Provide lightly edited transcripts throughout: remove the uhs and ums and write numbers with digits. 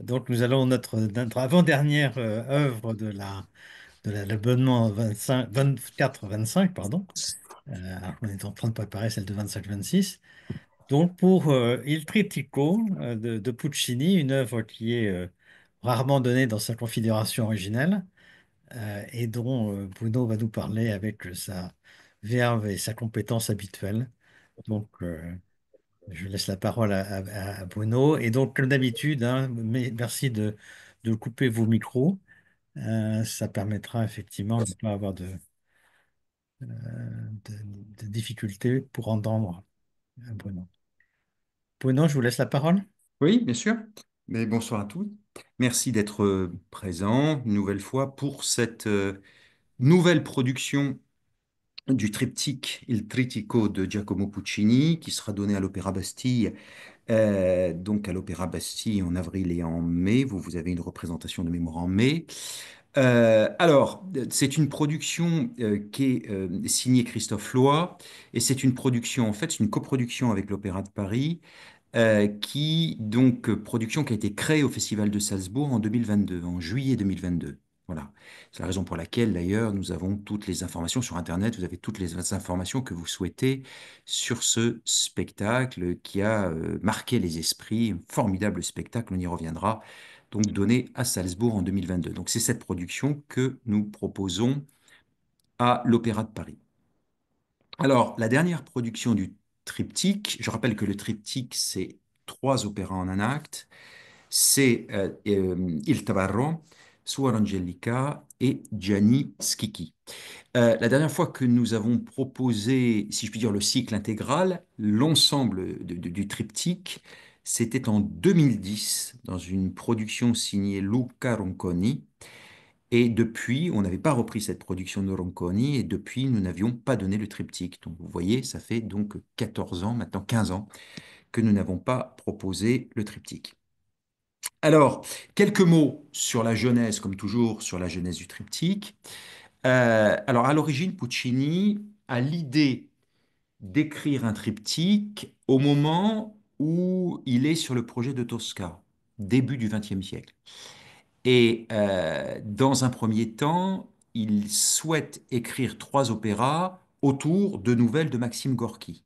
Donc nous allons notre avant-dernière œuvre de l'abonnement 24-25, pardon. On est en train de préparer celle de 25-26. Donc pour Il Trittico de Puccini, une œuvre qui est rarement donnée dans sa configuration originelle et dont Bruno va nous parler avec sa verve et sa compétence habituelle. Donc je laisse la parole à Bruno. Et donc, comme d'habitude, hein, merci de couper vos micros. Ça permettra effectivement de ne pas avoir de difficultés pour entendre Bruno. Bruno, je vous laisse la parole. Oui, bien sûr. Mais bonsoir à tous. Merci d'être présent une nouvelle fois pour cette nouvelle production du triptyque Il Trittico de Giacomo Puccini qui sera donné à l'Opéra Bastille. Donc à l'Opéra Bastille en avril et en mai. Vous avez une représentation de mémoire en mai. C'est une production qui est signée Christophe Loy et c'est une production, en fait, c'est une coproduction avec l'Opéra de Paris production qui a été créée au Festival de Salzbourg en 2022, en juillet 2022. Voilà. C'est la raison pour laquelle, d'ailleurs, nous avons toutes les informations sur Internet. Vous avez toutes les informations que vous souhaitez sur ce spectacle qui a marqué les esprits. Un formidable spectacle, on y reviendra. Donc, donné à Salzbourg en 2022. Donc, c'est cette production que nous proposons à l'Opéra de Paris. Alors, la dernière production du triptyque, je rappelle que le triptyque, c'est trois opéras en un acte, c'est Il Tabarro, Suor Angelica et Gianni Schicchi. La dernière fois que nous avons proposé, si je puis dire, le cycle intégral, l'ensemble du triptyque, c'était en 2010, dans une production signée Luca Ronconi, et depuis, on n'avait pas repris cette production de Ronconi et depuis, nous n'avions pas donné le triptyque. Donc, vous voyez, ça fait donc 14 ans, maintenant 15 ans, que nous n'avons pas proposé le triptyque. Alors, quelques mots sur la genèse, comme toujours, sur la genèse du triptyque. Alors, à l'origine, Puccini a l'idée d'écrire un triptyque au moment où il est sur le projet de Tosca, début du XXe siècle. Et dans un premier temps, il souhaite écrire trois opéras autour de nouvelles de Maxime Gorky.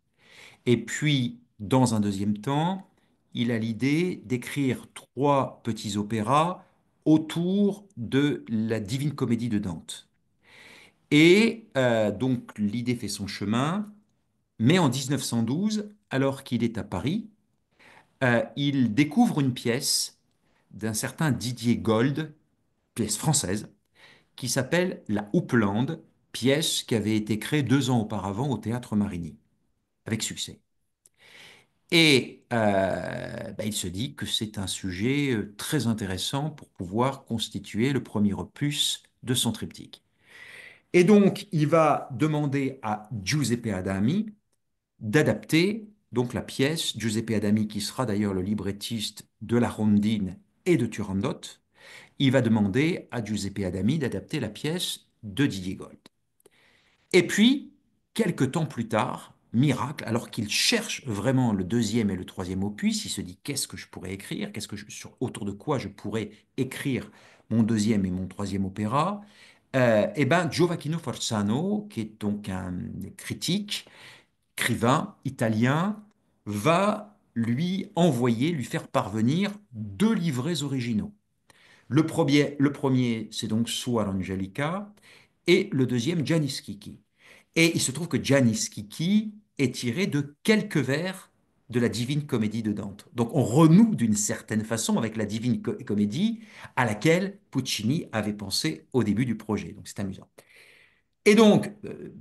Et puis, dans un deuxième temps, il a l'idée d'écrire trois petits opéras autour de la Divine Comédie de Dante. Et donc, l'idée fait son chemin, mais en 1912, alors qu'il est à Paris, il découvre une pièce d'un certain Didier Gold, pièce française, qui s'appelle La Houppelande, pièce qui avait été créée 2 ans auparavant au Théâtre Marigny, avec succès. Et il se dit que c'est un sujet très intéressant pour pouvoir constituer le premier opus de son triptyque. Et donc, il va demander à Giuseppe Adami d'adapter donc la pièce, Giuseppe Adami qui sera d'ailleurs le librettiste de La Rondine et de Turandot, il va demander à Giuseppe Adami d'adapter la pièce de Didier Gold. Et puis, quelques temps plus tard, miracle, alors qu'il cherche vraiment le deuxième et le troisième opus, il se dit qu'est-ce que je pourrais écrire, autour de quoi je pourrais écrire mon deuxième et mon troisième opéra. Eh ben, Gioacchino Forzano, qui est donc un critique, écrivain italien, va lui faire parvenir deux livrets originaux. Le premier c'est donc Suor Angelica, et le deuxième, Gianni Schicchi. Et il se trouve que Gianni Schicchi est tiré de quelques vers de la Divine Comédie de Dante. Donc on renoue d'une certaine façon avec la Divine Comédie à laquelle Puccini avait pensé au début du projet. Donc c'est amusant. Et donc,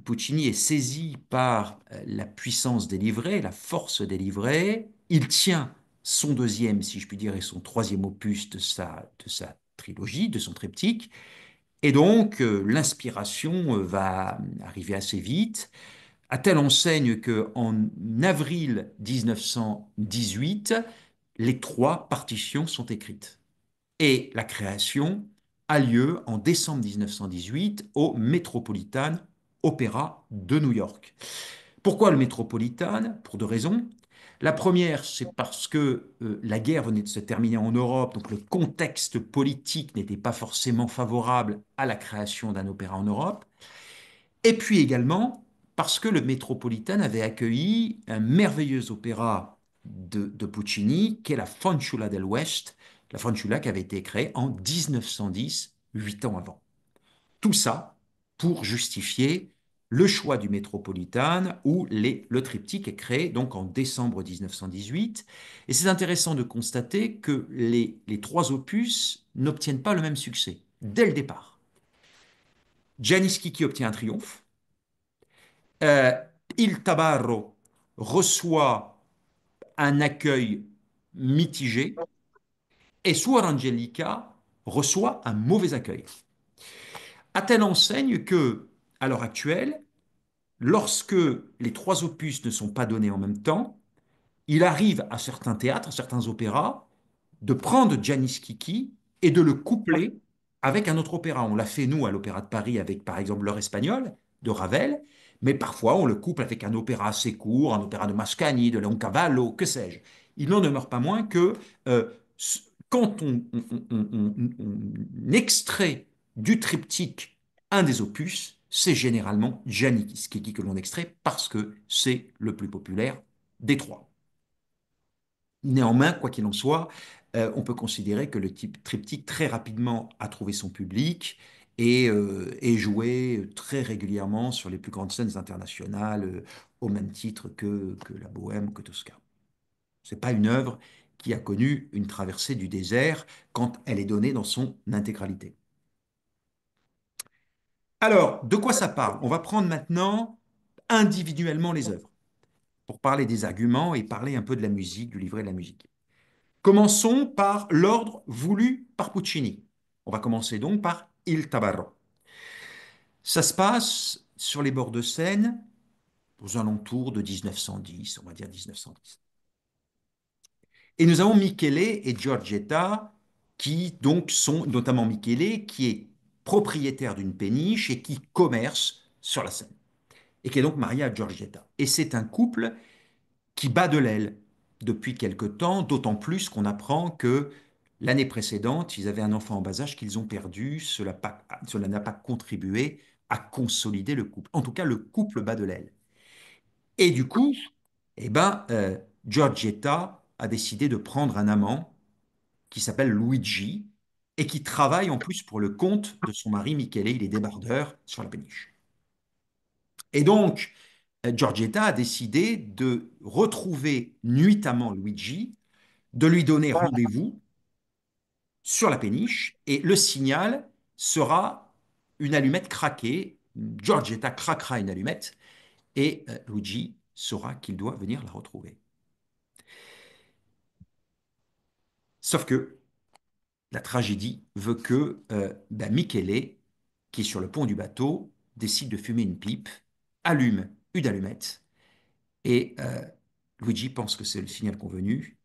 Puccini est saisi par la puissance des livrets, la force des livrets. Il tient son deuxième, si je puis dire, et son troisième opus de sa trilogie, de son triptyque. Et donc, l'inspiration va arriver assez vite, à telle enseigne qu'en avril 1918, les trois partitions sont écrites. Et la création a lieu en décembre 1918 au Metropolitan Opera de New York. Pourquoi le Metropolitan? Pour deux raisons. La première, c'est parce que la guerre venait de se terminer en Europe, donc le contexte politique n'était pas forcément favorable à la création d'un opéra en Europe. Et puis également parce que le Metropolitan avait accueilli un merveilleux opéra de Puccini, qui est la Fanciulla del West, la Fanciulla qui avait été créée en 1910, 8 ans avant. Tout ça pour justifier le choix du Metropolitan où le triptyque est créé donc en décembre 1918. Et c'est intéressant de constater que les trois opus n'obtiennent pas le même succès dès le départ. Giannis Kiki obtient un triomphe. Euh, Il Tabarro reçoit un accueil mitigé et Suor Angelica reçoit un mauvais accueil. À telle enseigne que, à l'heure actuelle, lorsque les trois opus ne sont pas donnés en même temps, il arrive à certains théâtres, à certains opéras, de prendre Giannis Kiki et de le coupler avec un autre opéra. On l'a fait, nous, à l'Opéra de Paris, avec, par exemple, L'Heure espagnole de Ravel, mais parfois on le couple avec un opéra assez court, un opéra de Mascagni, de Leoncavallo, que sais-je. Il n'en demeure pas moins que euh, quand on extrait du triptyque un des opus, c'est généralement Gianni Kiki que l'on extrait parce que c'est le plus populaire des trois. Néanmoins, quoi qu'il en soit, on peut considérer que le type triptyque très rapidement a trouvé son public et est joué très régulièrement sur les plus grandes scènes internationales, au même titre que la Bohème, que Tosca. Ce n'est pas une œuvre qui a connu une traversée du désert quand elle est donnée dans son intégralité. Alors, de quoi ça parle? On va prendre maintenant individuellement les œuvres pour parler des arguments et parler un peu de la musique, du livret de la musique. Commençons par l'ordre voulu par Puccini. On va commencer donc par Il Tabarro. Ça se passe sur les bords de Seine, aux alentours de 1910, on va dire 1910. Et nous avons Michele et Giorgetta, qui donc sont, notamment Michele, qui est propriétaire d'une péniche et qui commerce sur la Seine, et qui est donc marié à Giorgetta. Et c'est un couple qui bat de l'aile depuis quelque temps, d'autant plus qu'on apprend que l'année précédente, ils avaient un enfant en bas âge qu'ils ont perdu. Cela n'a pas contribué à consolider le couple. En tout cas, le couple bat de l'aile. Et du coup, eh ben, Giorgetta a décidé de prendre un amant qui s'appelle Luigi et qui travaille en plus pour le compte de son mari Michele. Il est débardeur sur la péniche. Et donc, Giorgetta a décidé de retrouver nuitamment Luigi, de lui donner rendez-vous sur la péniche et le signal sera une allumette craquée. Giorgetta craquera une allumette et Luigi saura qu'il doit venir la retrouver. Sauf que la tragédie veut que Michele, qui est sur le pont du bateau, décide de fumer une pipe, allume une allumette et Luigi pense que c'est le signal convenu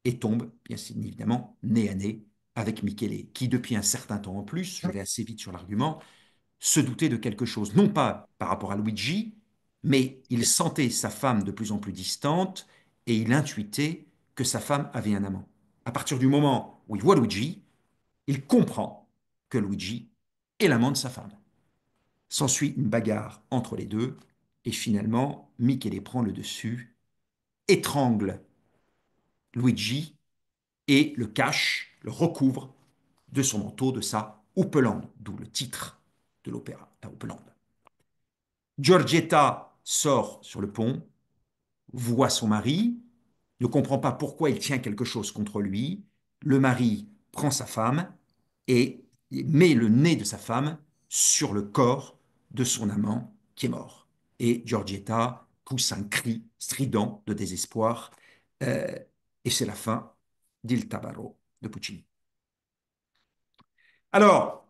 et tombe, bien évidemment, nez à nez avec Michele, qui depuis un certain temps en plus, je vais assez vite sur l'argument, se doutait de quelque chose, non pas par rapport à Luigi, mais il sentait sa femme de plus en plus distante et il intuitait que sa femme avait un amant. À partir du moment où il voit Luigi, il comprend que Luigi est l'amant de sa femme. S'ensuit une bagarre entre les deux et finalement, Michele prend le dessus, étrangle Luigi et le cache, le recouvre de son manteau, de sa houppelande, d'où le titre de l'opéra, la houppelande. Giorgetta sort sur le pont, voit son mari, ne comprend pas pourquoi il tient quelque chose contre lui. Le mari prend sa femme et met le nez de sa femme sur le corps de son amant qui est mort. Et Giorgetta pousse un cri strident de désespoir. euh, et c'est la fin d'Il Tabarro de Puccini. Alors,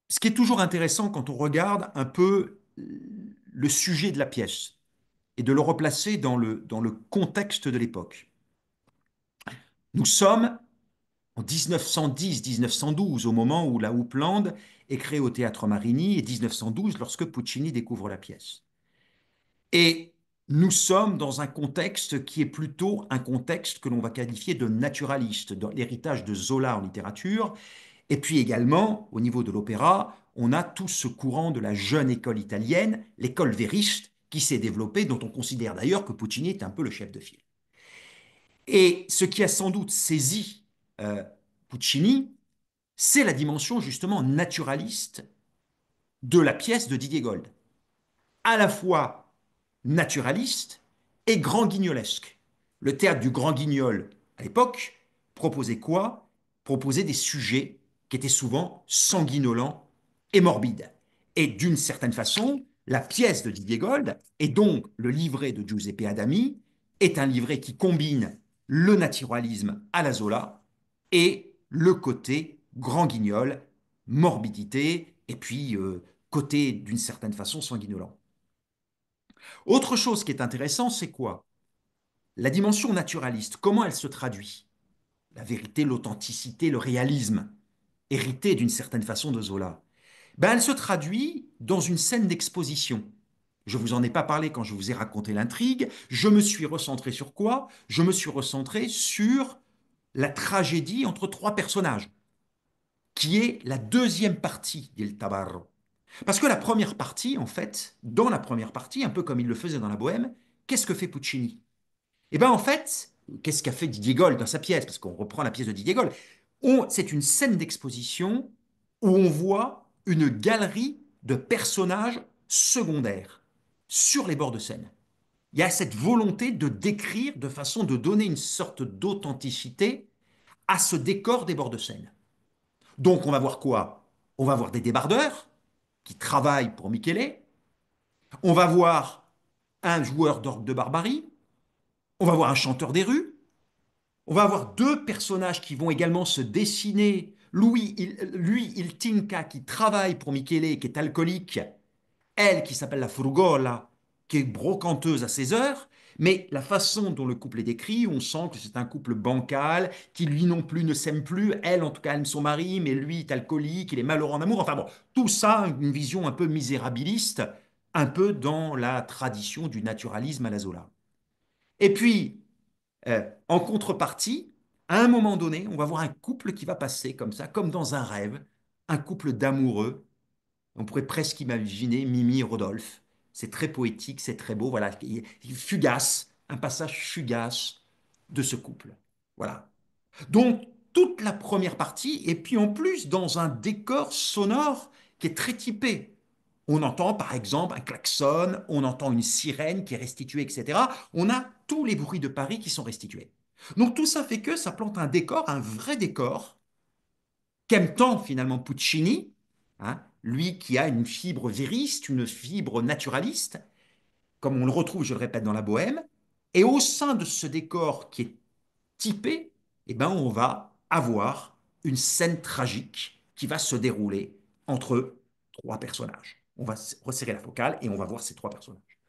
ce qui est toujours intéressant quand on regarde un peu le sujet de la pièce et de le replacer dans le contexte de l'époque. Nous sommes en 1910-1912, au moment où la Houppelande est créée au Théâtre Marini, et 1912 lorsque Puccini découvre la pièce. Et nous sommes dans un contexte qui est plutôt un contexte que l'on va qualifier de naturaliste, dans l'héritage de Zola en littérature. Et puis également, au niveau de l'opéra, on a tout ce courant de la jeune école italienne, l'école vériste, qui s'est développée, dont on considère d'ailleurs que Puccini est un peu le chef de file. Et ce qui a sans doute saisi euh, Puccini, c'est la dimension justement naturaliste de la pièce de Didier Gold. À la fois naturaliste et grand guignolesque. Le théâtre du Grand Guignol, à l'époque, proposait quoi? Proposait des sujets qui étaient souvent sanguinolents et morbides. Et d'une certaine façon, la pièce de Didier Gold, et donc le livret de Giuseppe Adami, est un livret qui combine le naturalisme à la Zola et le côté grand guignol, morbidité, et puis côté d'une certaine façon sanguinolent. Autre chose qui est intéressant, c'est quoi? La dimension naturaliste, comment elle se traduit? La vérité, l'authenticité, le réalisme, hérité d'une certaine façon de Zola. Ben, elle se traduit dans une scène d'exposition. Je ne vous en ai pas parlé quand je vous ai raconté l'intrigue. Je me suis recentré sur quoi? Je me suis recentré sur la tragédie entre trois personnages, qui est la deuxième partie d'Il Tabarro. Parce que la première partie, en fait, dans la première partie, un peu comme il le faisait dans la Bohème, qu'est-ce que fait Puccini? Eh bien, en fait, qu'est-ce qu'a fait Didier Gold dans sa pièce? Parce qu'on reprend la pièce de Didier Gold. C'est une scène d'exposition où on voit une galerie de personnages secondaires sur les bords de scène. Il y a cette volonté de décrire, de façon de donner une sorte d'authenticité à ce décor des bords de scène. Donc, on va voir quoi? On va voir des débardeurs qui travaillent pour Michele. On va voir un joueur d'orgue de barbarie. On va voir un chanteur des rues. On va avoir deux personnages qui vont également se dessiner. Lui, il Tinka, qui travaille pour Michele, qui est alcoolique. Elle, qui s'appelle la Frugola, qui est brocanteuse à ses heures. Mais la façon dont le couple est décrit, on sent que c'est un couple bancal, qui lui non plus ne s'aime plus. Elle, en tout cas, aime son mari, mais lui est alcoolique, il est malheureux en amour. Enfin bon, tout ça, une vision un peu misérabiliste, un peu dans la tradition du naturalisme à la Zola. Et puis, en contrepartie, à un moment donné, on va voir un couple qui va passer comme ça, comme dans un rêve, un couple d'amoureux. On pourrait presque imaginer Mimi et Rodolphe. C'est très poétique, c'est très beau. Voilà, fugace, un passage fugace de ce couple. Voilà. Donc, toute la première partie, et puis en plus, dans un décor sonore qui est très typé. On entend par exemple un klaxon, on entend une sirène qui est restituée, etc. On a tous les bruits de Paris qui sont restitués. Donc tout ça fait que ça plante un décor, un vrai décor, qu'aime tant finalement Puccini, hein, lui qui a une fibre vériste, une fibre naturaliste, comme on le retrouve, je le répète, dans la Bohème. Et au sein de ce décor qui est typé, eh ben, on va avoir une scène tragique qui va se dérouler entre trois personnages. On va resserrer la focale et on va voir ces trois personnages.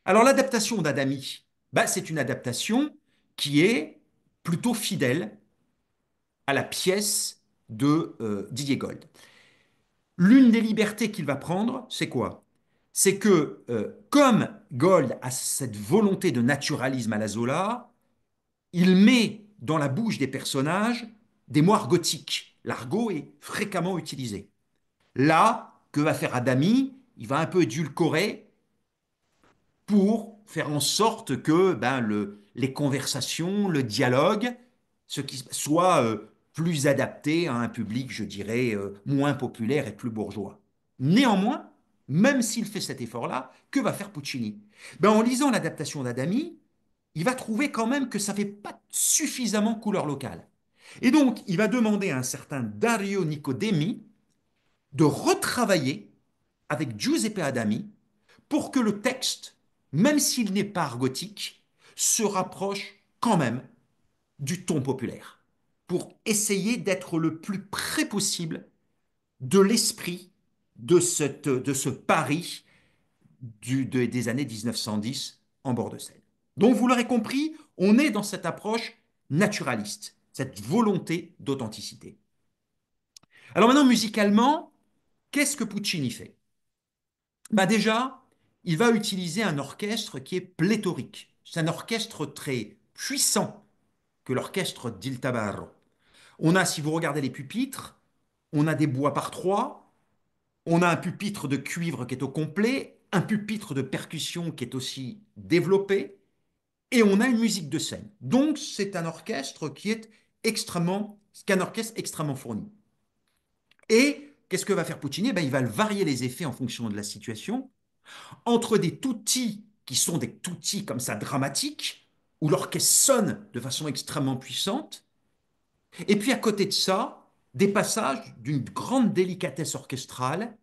Alors l'adaptation d'Adami, bah, c'est une adaptation qui est plutôt fidèle à la pièce de Didier Gold. L'une des libertés qu'il va prendre, c'est quoi? C'est que comme Gold a cette volonté de naturalisme à la Zola, il met dans la bouche des personnages des mots argotiques. L'argot est fréquemment utilisé. Là, que va faire Adami? Il va un peu édulcorer pour faire en sorte que les conversations, le dialogue, ce qui soit plus adapté à un public, je dirais, moins populaire et plus bourgeois. Néanmoins, même s'il fait cet effort-là, que va faire Puccini? En lisant l'adaptation d'Adami, il va trouver quand même que ça ne fait pas suffisamment couleur locale. Et donc, il va demander à un certain Dario Nicodemi de retravailler avec Giuseppe Adami pour que le texte, même s'il n'est pas argotique, se rapproche quand même du ton populaire, pour essayer d'être le plus près possible de l'esprit de ce Paris des années 1910 en bord de Seine. Donc vous l'aurez compris, on est dans cette approche naturaliste, cette volonté d'authenticité. Alors maintenant, musicalement, qu'est-ce que Puccini fait? Déjà, il va utiliser un orchestre qui est pléthorique. C'est un orchestre très puissant que l'orchestre d'Il Tabarro. On a, si vous regardez les pupitres, on a des bois par trois, on a un pupitre de cuivre qui est au complet, un pupitre de percussion qui est aussi développé, et on a une musique de scène. Donc c'est un orchestre qui est extrêmement, c'est un orchestre extrêmement fourni. Et qu'est-ce que va faire Puccini? Ben, il va varier les effets en fonction de la situation, entre des tutti qui sont des tutti comme ça dramatiques, où l'orchestre sonne de façon extrêmement puissante, et puis à côté de ça, des passages d'une grande délicatesse orchestrale,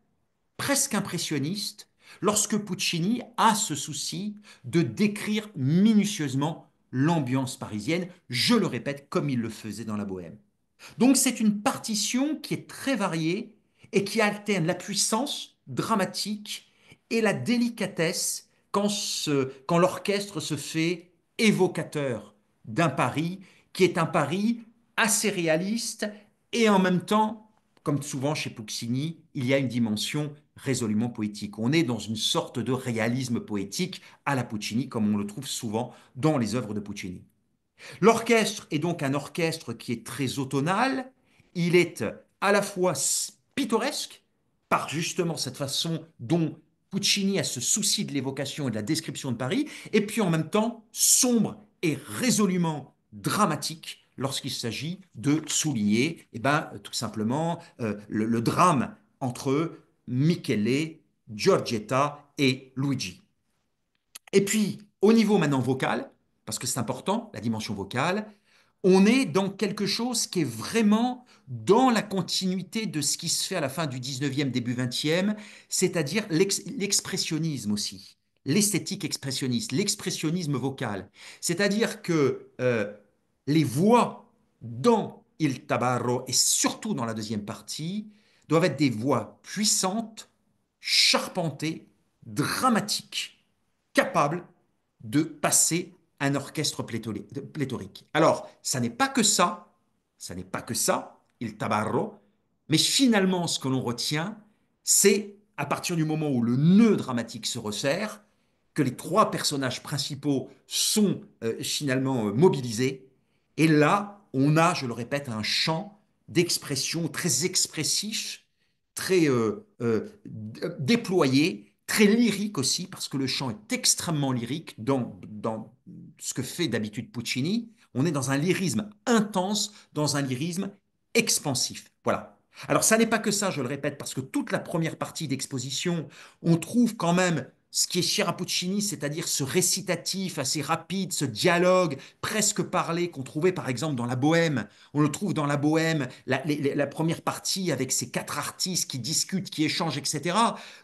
presque impressionniste, lorsque Puccini a ce souci de décrire minutieusement l'ambiance parisienne, je le répète, comme il le faisait dans la Bohème. Donc c'est une partition qui est très variée et qui alterne la puissance dramatique et la délicatesse quand l'orchestre se fait évocateur d'un Paris qui est un Paris assez réaliste et en même temps, comme souvent chez Puccini, il y a une dimension résolument poétique. On est dans une sorte de réalisme poétique à la Puccini, comme on le trouve souvent dans les œuvres de Puccini. L'orchestre est donc un orchestre qui est très automnal. Il est à la fois pittoresque, par justement cette façon dont Puccini a ce souci de l'évocation et de la description de Paris, et puis en même temps sombre et résolument dramatique lorsqu'il s'agit de souligner tout simplement le drame entre Michele, Giorgetta et Luigi. Et puis, au niveau maintenant vocal, parce que c'est important, la dimension vocale, on est dans quelque chose qui est vraiment dans la continuité de ce qui se fait à la fin du 19e, début 20e, c'est-à-dire l'expressionnisme aussi, l'esthétique expressionniste, l'expressionnisme vocal. C'est-à-dire que les voix dans Il Tabarro et surtout dans la deuxième partie doivent être des voix puissantes, charpentées, dramatiques, capables de passer un orchestre pléthorique. Alors, ça n'est pas que ça n'est pas que ça, il tabarro, mais finalement, ce que l'on retient, c'est à partir du moment où le nœud dramatique se resserre, que les trois personnages principaux sont finalement mobilisés, et là, on a, je le répète, un champ d'expression très expressif, très déployé, très lyrique aussi, parce que le chant est extrêmement lyrique dans ce que fait d'habitude Puccini. On est dans un lyrisme intense, dans un lyrisme expansif. Voilà. Alors ça n'est pas que ça, je le répète, parce que toute la première partie d'exposition, on trouve quand même ce qui est cher à Puccini, c'est-à-dire ce récitatif assez rapide, ce dialogue presque parlé qu'on trouvait par exemple dans la Bohème. On le trouve dans la Bohème, la première partie avec ces quatre artistes qui discutent, qui échangent, etc.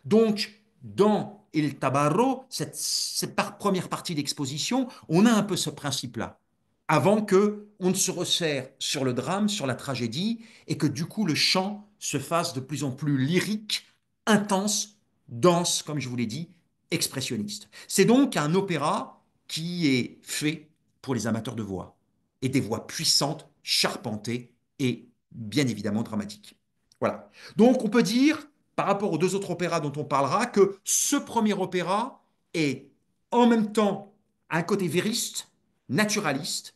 Donc, dans Il Tabarro, cette première partie d'exposition, on a un peu ce principe-là. Avant que on ne se resserre sur le drame, sur la tragédie, et que du coup le chant se fasse de plus en plus lyrique, intense, dense, comme je vous l'ai dit, expressionniste. C'est donc un opéra qui est fait pour les amateurs de voix, et des voix puissantes, charpentées et bien évidemment dramatiques. Voilà. Donc on peut dire, par rapport aux deux autres opéras dont on parlera, que ce premier opéra est en même temps un côté vériste, naturaliste,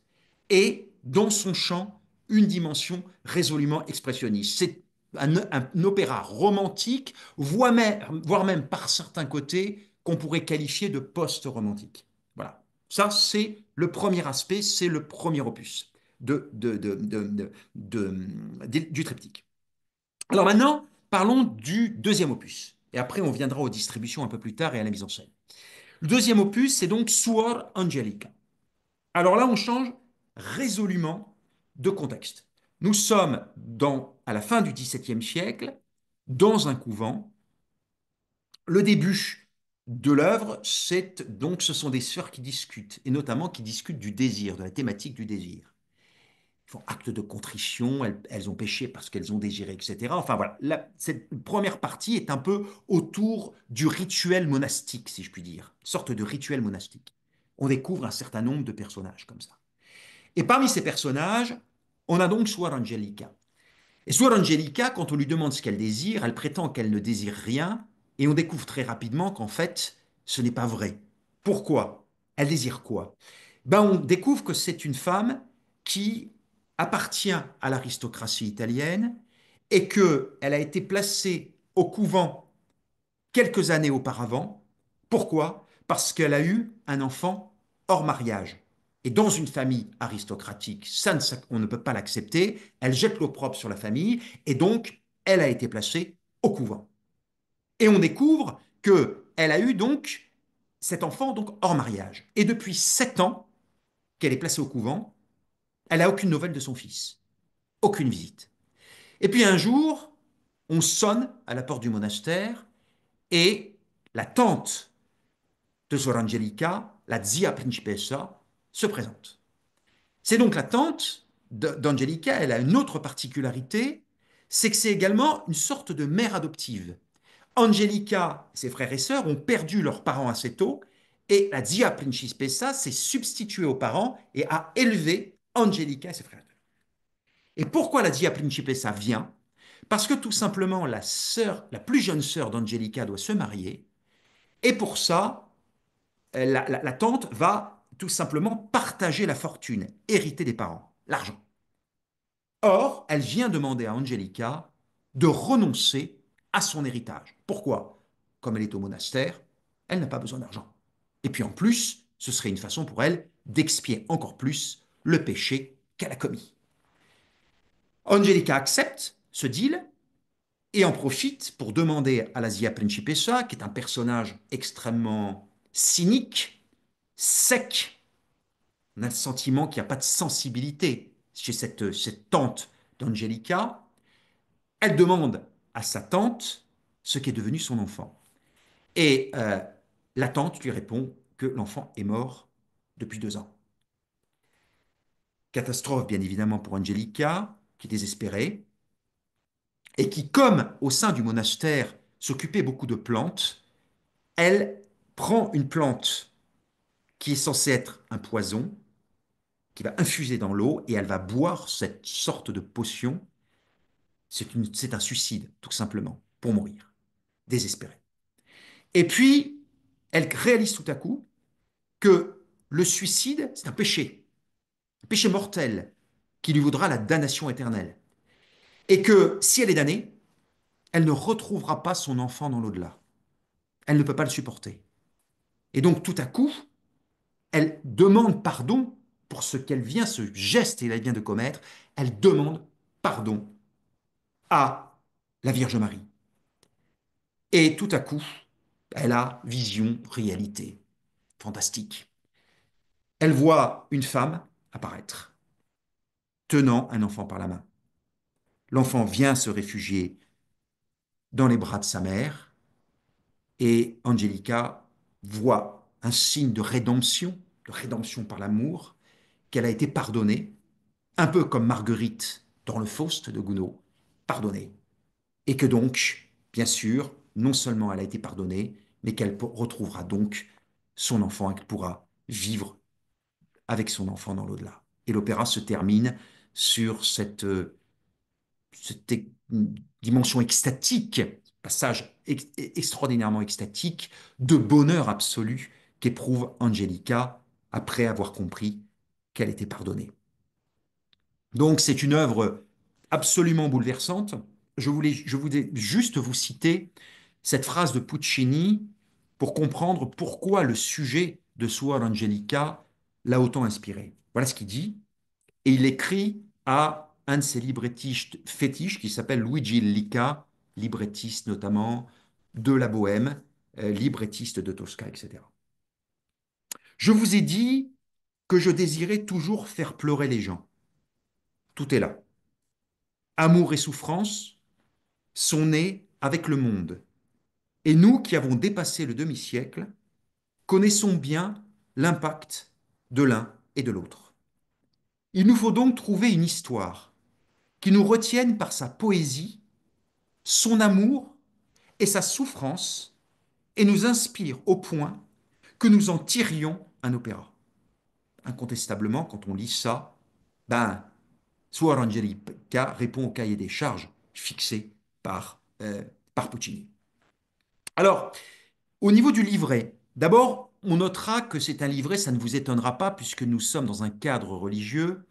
et dans son chant, une dimension résolument expressionniste. C'est un opéra romantique, voire même par certains côtés qu'on pourrait qualifier de post-romantique. Voilà. Ça, c'est le premier aspect, c'est le premier opus du triptyque. Alors maintenant, parlons du deuxième opus. Et après, on viendra aux distributions un peu plus tard et à la mise en scène. Le deuxième opus, c'est donc Suor Angelica. Alors là, on change résolument de contexte. Nous sommes à la fin du XVIIe siècle, dans un couvent. Le début de l'œuvre, ce sont des sœurs qui discutent, et notamment qui discutent du désir, de la thématique du désir. Ils font acte de contrition, elles ont péché parce qu'elles ont désiré, etc. Enfin voilà, cette première partie est un peu autour du rituel monastique, si je puis dire, une sorte de rituel monastique. On découvre un certain nombre de personnages comme ça. Et parmi ces personnages, on a donc Suor Angelica. Et Suor Angelica, quand on lui demande ce qu'elle désire, elle prétend qu'elle ne désire rien, et on découvre très rapidement qu'en fait, ce n'est pas vrai. Pourquoi? Elle désire quoi? Ben, on découvre que c'est une femme qui appartient à l'aristocratie italienne et qu'elle a été placée au couvent quelques années auparavant. Pourquoi? Parce qu'elle a eu un enfant hors mariage. Et dans une famille aristocratique, on ne peut pas l'accepter. Elle jette l'opprobre sur la famille et donc elle a été placée au couvent. Et on découvre qu'elle a eu donc cet enfant donc hors mariage. Et depuis 7 ans qu'elle est placée au couvent, elle n'a aucune nouvelle de son fils, aucune visite. Et puis un jour, on sonne à la porte du monastère et la tante de Sor Angelica, la zia principessa, se présente. C'est donc la tante d'Angelica, elle a une autre particularité, c'est que c'est également une sorte de mère adoptive. Angelica, ses frères et sœurs ont perdu leurs parents assez tôt et la zia principessa s'est substituée aux parents et a élevé Angelica et ses frères. Et pourquoi la zia principessa vient? Parce que tout simplement la sœur, la plus jeune sœur d'Angelica doit se marier et pour ça, la tante va tout simplement partager la fortune, hériter des parents, l'argent. Or, elle vient demander à Angelica de renoncer à son héritage. Pourquoi? Comme elle est au monastère, elle n'a pas besoin d'argent. Et puis en plus, ce serait une façon pour elle d'expier encore plus le péché qu'elle a commis. Angelica accepte ce deal et en profite pour demander à la Zia Principessa, qui est un personnage extrêmement cynique, sec. On a le sentiment qu'il n'y a pas de sensibilité chez cette tante d'Angelica. Elle demande à sa tante ce qu'est devenu son enfant. Et la tante lui répond que l'enfant est mort depuis 2 ans. Catastrophe, bien évidemment, pour Angelica, qui est désespérée, et qui, comme au sein du monastère, s'occupait beaucoup de plantes, elle prend une plante qui est censée être un poison, qui va infuser dans l'eau, et elle va boire cette sorte de potion. C'est un suicide, tout simplement, pour mourir, désespérée. Et puis, elle réalise tout à coup que le suicide, c'est un péché mortel, qui lui vaudra la damnation éternelle. Et que si elle est damnée, elle ne retrouvera pas son enfant dans l'au-delà. Elle ne peut pas le supporter. Et donc, tout à coup, elle demande pardon pour ce qu'elle vient, ce geste qu'elle vient de commettre. Elle demande pardon à la Vierge Marie. Et tout à coup, elle a vision, réalité. Fantastique. Elle voit une femme apparaître, tenant un enfant par la main. L'enfant vient se réfugier dans les bras de sa mère et Angelica voit un signe de rédemption par l'amour, qu'elle a été pardonnée, un peu comme Marguerite dans le Faust de Gounod, pardonnée. Et que donc, bien sûr, non seulement elle a été pardonnée, mais qu'elle retrouvera donc son enfant et qu'elle pourra vivre avec son enfant dans l'au-delà. Et l'opéra se termine sur cette dimension extatique, passage extraordinairement extatique, de bonheur absolu qu'éprouve Angelica après avoir compris qu'elle était pardonnée. Donc c'est une œuvre absolument bouleversante. Je voulais juste vous citer cette phrase de Puccini pour comprendre pourquoi le sujet de Suor Angelica l'a autant inspiré. Voilà ce qu'il dit. Et il écrit à un de ses librettistes fétiches qui s'appelle Luigi Illica, librettiste notamment de la Bohème, librettiste de Tosca, etc. Je vous ai dit que je désirais toujours faire pleurer les gens. Tout est là. Amour et souffrance sont nés avec le monde. Et nous qui avons dépassé le demi-siècle, connaissons bien l'impact de l'un et de l'autre. Il nous faut donc trouver une histoire qui nous retienne par sa poésie, son amour et sa souffrance et nous inspire au point que nous en tirions un opéra. Incontestablement, quand on lit ça, ben, Suor Angelica répond au cahier des charges fixé par Puccini. Alors, au niveau du livret D'abord, on notera que c'est un livret, ça ne vous étonnera pas puisque nous sommes dans un cadre religieux.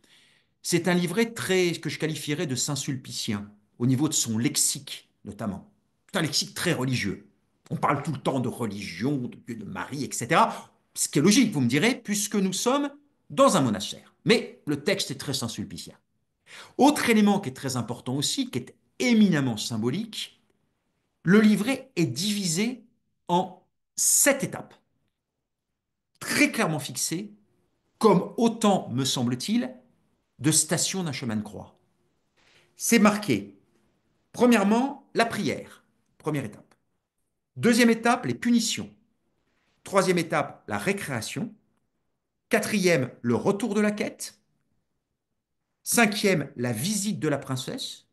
C'est un livret très, que je qualifierais de saint-sulpicien, au niveau de son lexique notamment. C'est un lexique très religieux. On parle tout le temps de religion, de Dieu, de Marie, etc. Ce qui est logique, vous me direz, puisque nous sommes dans un monastère. Mais le texte est très saint-sulpicien. Autre élément qui est très important aussi, qui est éminemment symbolique, le livret est divisé en 7 étapes, très clairement fixées, comme autant, me semble-t-il, de stations d'un chemin de croix. C'est marqué, premièrement, la prière, première étape. Deuxième étape, les punitions. Troisième étape, la récréation. Quatrième, le retour de la quête. Cinquième, la visite de la princesse.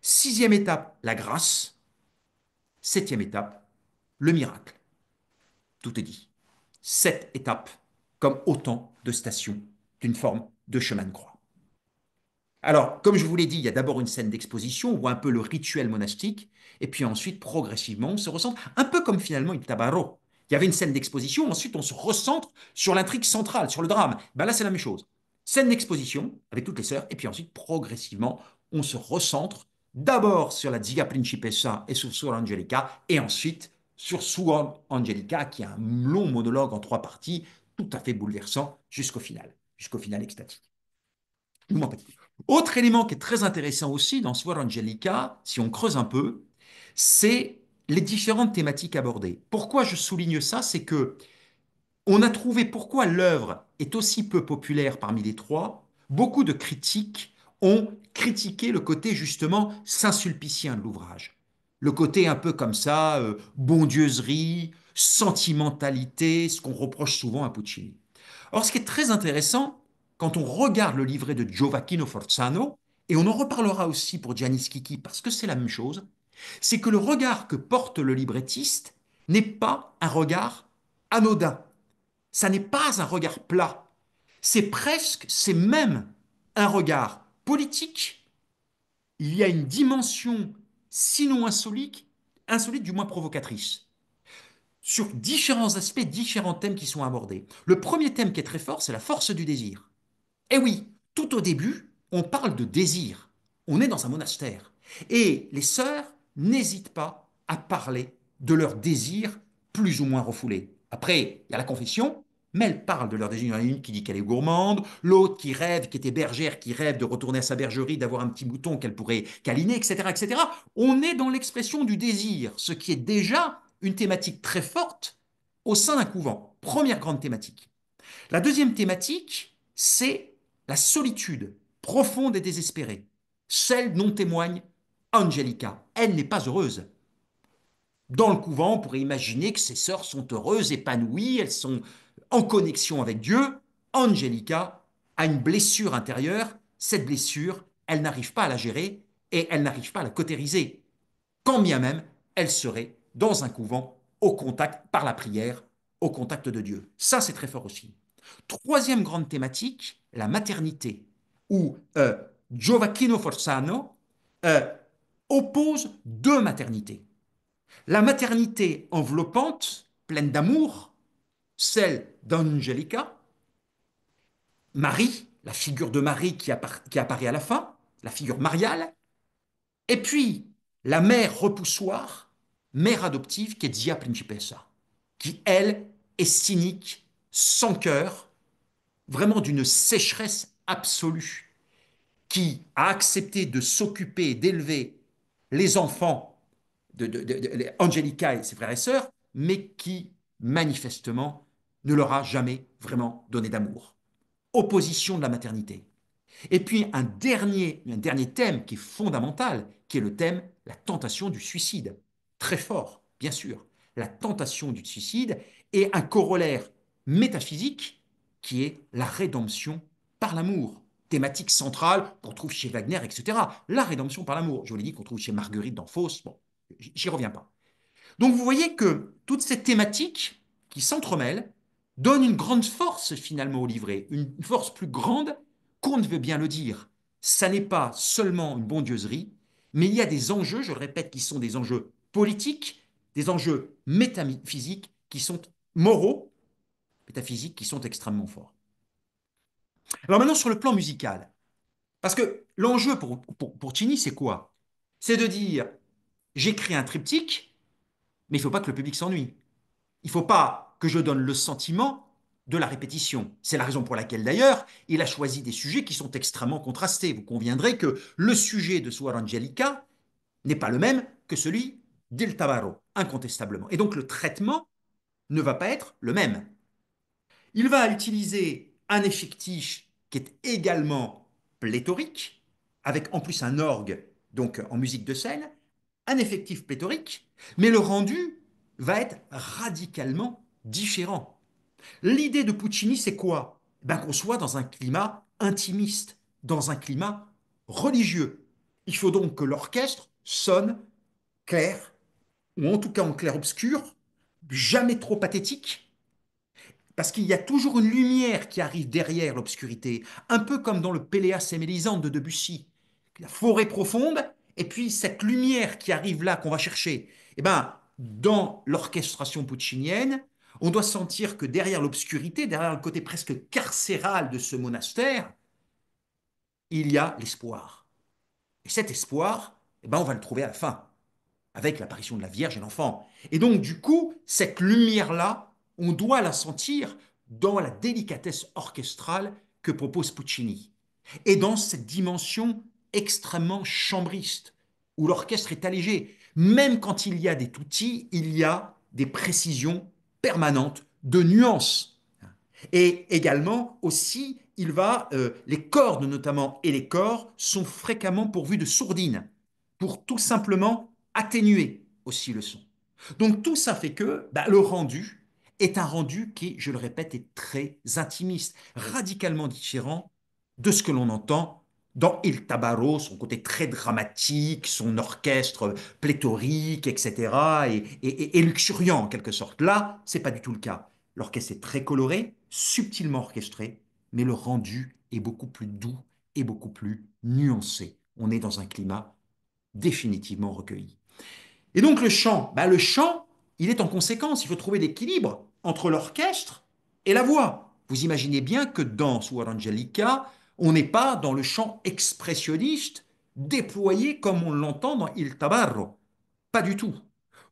Sixième étape, la grâce. Septième étape, le miracle. Tout est dit. 7 étapes, comme autant de stations d'une forme de chemin de croix. Alors, comme je vous l'ai dit, il y a d'abord une scène d'exposition, ou un peu le rituel monastique, et puis ensuite, progressivement, on se recentre, un peu comme finalement il Tabarro. Il y avait une scène d'exposition, ensuite on se recentre sur l'intrigue centrale, sur le drame. Ben là, c'est la même chose. Scène d'exposition avec toutes les sœurs, et puis ensuite, progressivement, on se recentre d'abord sur la Zia Principessa et sur Suor Angelica, et ensuite sur Suor Angelica, qui a un long monologue en 3 parties, tout à fait bouleversant, jusqu'au final extatique. Autre élément qui est très intéressant aussi dans Suor Angelica, si on creuse un peu, c'est les différentes thématiques abordées. Pourquoi je souligne ça? C'est que on a trouvé pourquoi l'œuvre est aussi peu populaire parmi les trois. Beaucoup de critiques ont critiqué le côté justement saint-sulpicien de l'ouvrage. Le côté un peu comme ça, bondieuserie, sentimentalité, ce qu'on reproche souvent à Puccini. Or, ce qui est très intéressant, quand on regarde le livret de Giovacchino Forzano, et on en reparlera aussi pour Gianni Schicchi parce que c'est la même chose, c'est que le regard que porte le librettiste n'est pas un regard anodin. Ça n'est pas un regard plat. C'est même un regard politique. Il y a une dimension, sinon insolite, insolite du moins provocatrice, sur différents aspects, différents thèmes qui sont abordés. Le premier thème qui est très fort, c'est la force du désir. Eh oui, tout au début, on parle de désir. On est dans un monastère. Et les sœurs n'hésitent pas à parler de leurs désirs plus ou moins refoulés. Après, il y a la confession, mais elles parlent de leurs désirs. Il y en a une qui dit qu'elle est gourmande, l'autre qui rêve, qui était bergère, qui rêve de retourner à sa bergerie, d'avoir un petit mouton qu'elle pourrait câliner, etc., etc. On est dans l'expression du désir, ce qui est déjà une thématique très forte au sein d'un couvent. Première grande thématique. La deuxième thématique, c'est la solitude profonde et désespérée, celle dont témoigne Angelica. Elle n'est pas heureuse. Dans le couvent, on pourrait imaginer que ses sœurs sont heureuses, épanouies, elles sont en connexion avec Dieu. Angelica a une blessure intérieure. Cette blessure, elle n'arrive pas à la gérer et elle n'arrive pas à la cautériser. Quand bien même, elle serait dans un couvent au contact, par la prière, au contact de Dieu. Ça, c'est très fort aussi. Troisième grande thématique, la maternité, où Giovacchino Forzano euh, oppose deux maternités. La maternité enveloppante, pleine d'amour, celle d'Angelica, Marie, la figure de Marie qui apparaît à la fin, la figure mariale, et puis la mère repoussoire, mère adoptive qui est Zia Principessa, qui elle est cynique, sans cœur, vraiment d'une sécheresse absolue, qui a accepté de s'occuper, d'élever les enfants de Angelica et ses frères et sœurs, mais qui, manifestement, ne leur a jamais vraiment donné d'amour. Opposition de la maternité. Et puis un dernier thème qui est fondamental, qui est le thème, la tentation du suicide. Très fort, bien sûr. La tentation du suicide et un corollaire métaphysique qui est la rédemption par l'amour. Thématique centrale qu'on trouve chez Wagner, etc. La rédemption par l'amour. Je vous l'ai dit qu'on trouve chez Marguerite dans Faust. Bon, j'y reviens pas. Donc vous voyez que toutes ces thématiques qui s'entremêlent donnent une grande force finalement au livret, une force plus grande qu'on ne veut bien le dire. Ça n'est pas seulement une bondieuserie, mais il y a des enjeux, je le répète, qui sont des enjeux politiques, des enjeux métaphysiques qui sont moraux, métaphysiques qui sont extrêmement forts. Alors maintenant, sur le plan musical, parce que l'enjeu pour Chini, c'est quoi? C'est de dire, j'écris un triptyque, mais il ne faut pas que le public s'ennuie. Il ne faut pas que je donne le sentiment de la répétition. C'est la raison pour laquelle, d'ailleurs, il a choisi des sujets qui sont extrêmement contrastés. Vous conviendrez que le sujet de Suor Angelica n'est pas le même que celui d'Il Tabarro, incontestablement. Et donc, le traitement ne va pas être le même. Il va utiliser un effectif qui est également pléthorique, avec en plus un orgue, donc en musique de scène, un effectif pléthorique, mais le rendu va être radicalement différent. L'idée de Puccini, c'est quoi? Ben, qu'on soit dans un climat intimiste, dans un climat religieux. Il faut donc que l'orchestre sonne clair, ou en tout cas en clair-obscur, jamais trop pathétique, parce qu'il y a toujours une lumière qui arrive derrière l'obscurité, un peu comme dans le Péléas et Mélisande de Debussy. La forêt profonde, et puis cette lumière qui arrive là, qu'on va chercher. Eh ben, dans l'orchestration puccinienne, on doit sentir que derrière l'obscurité, derrière le côté presque carcéral de ce monastère, il y a l'espoir. Et cet espoir, eh ben, on va le trouver à la fin, avec l'apparition de la Vierge et l'enfant. Et donc, du coup, cette lumière-là, on doit la sentir dans la délicatesse orchestrale que propose Puccini. Et dans cette dimension extrêmement chambriste, où l'orchestre est allégé. Même quand il y a des tutti, il y a des précisions permanentes de nuances. Et également aussi, les cordes notamment et les corps sont fréquemment pourvus de sourdines pour tout simplement atténuer aussi le son. Donc tout ça fait que bah, le rendu est un rendu qui, je le répète, est très intimiste, radicalement différent de ce que l'on entend dans Il Tabarro, son côté très dramatique, son orchestre pléthorique, etc., et luxuriant en quelque sorte. Là, c'est pas du tout le cas. L'orchestre est très coloré, subtilement orchestré, mais le rendu est beaucoup plus doux et beaucoup plus nuancé. On est dans un climat définitivement recueilli. Et donc le chant, il est en conséquence, il faut trouver l'équilibre entre l'orchestre et la voix. Vous imaginez bien que dans Suor Angelica, on n'est pas dans le chant expressionniste déployé comme on l'entend dans Il Tabarro. Pas du tout.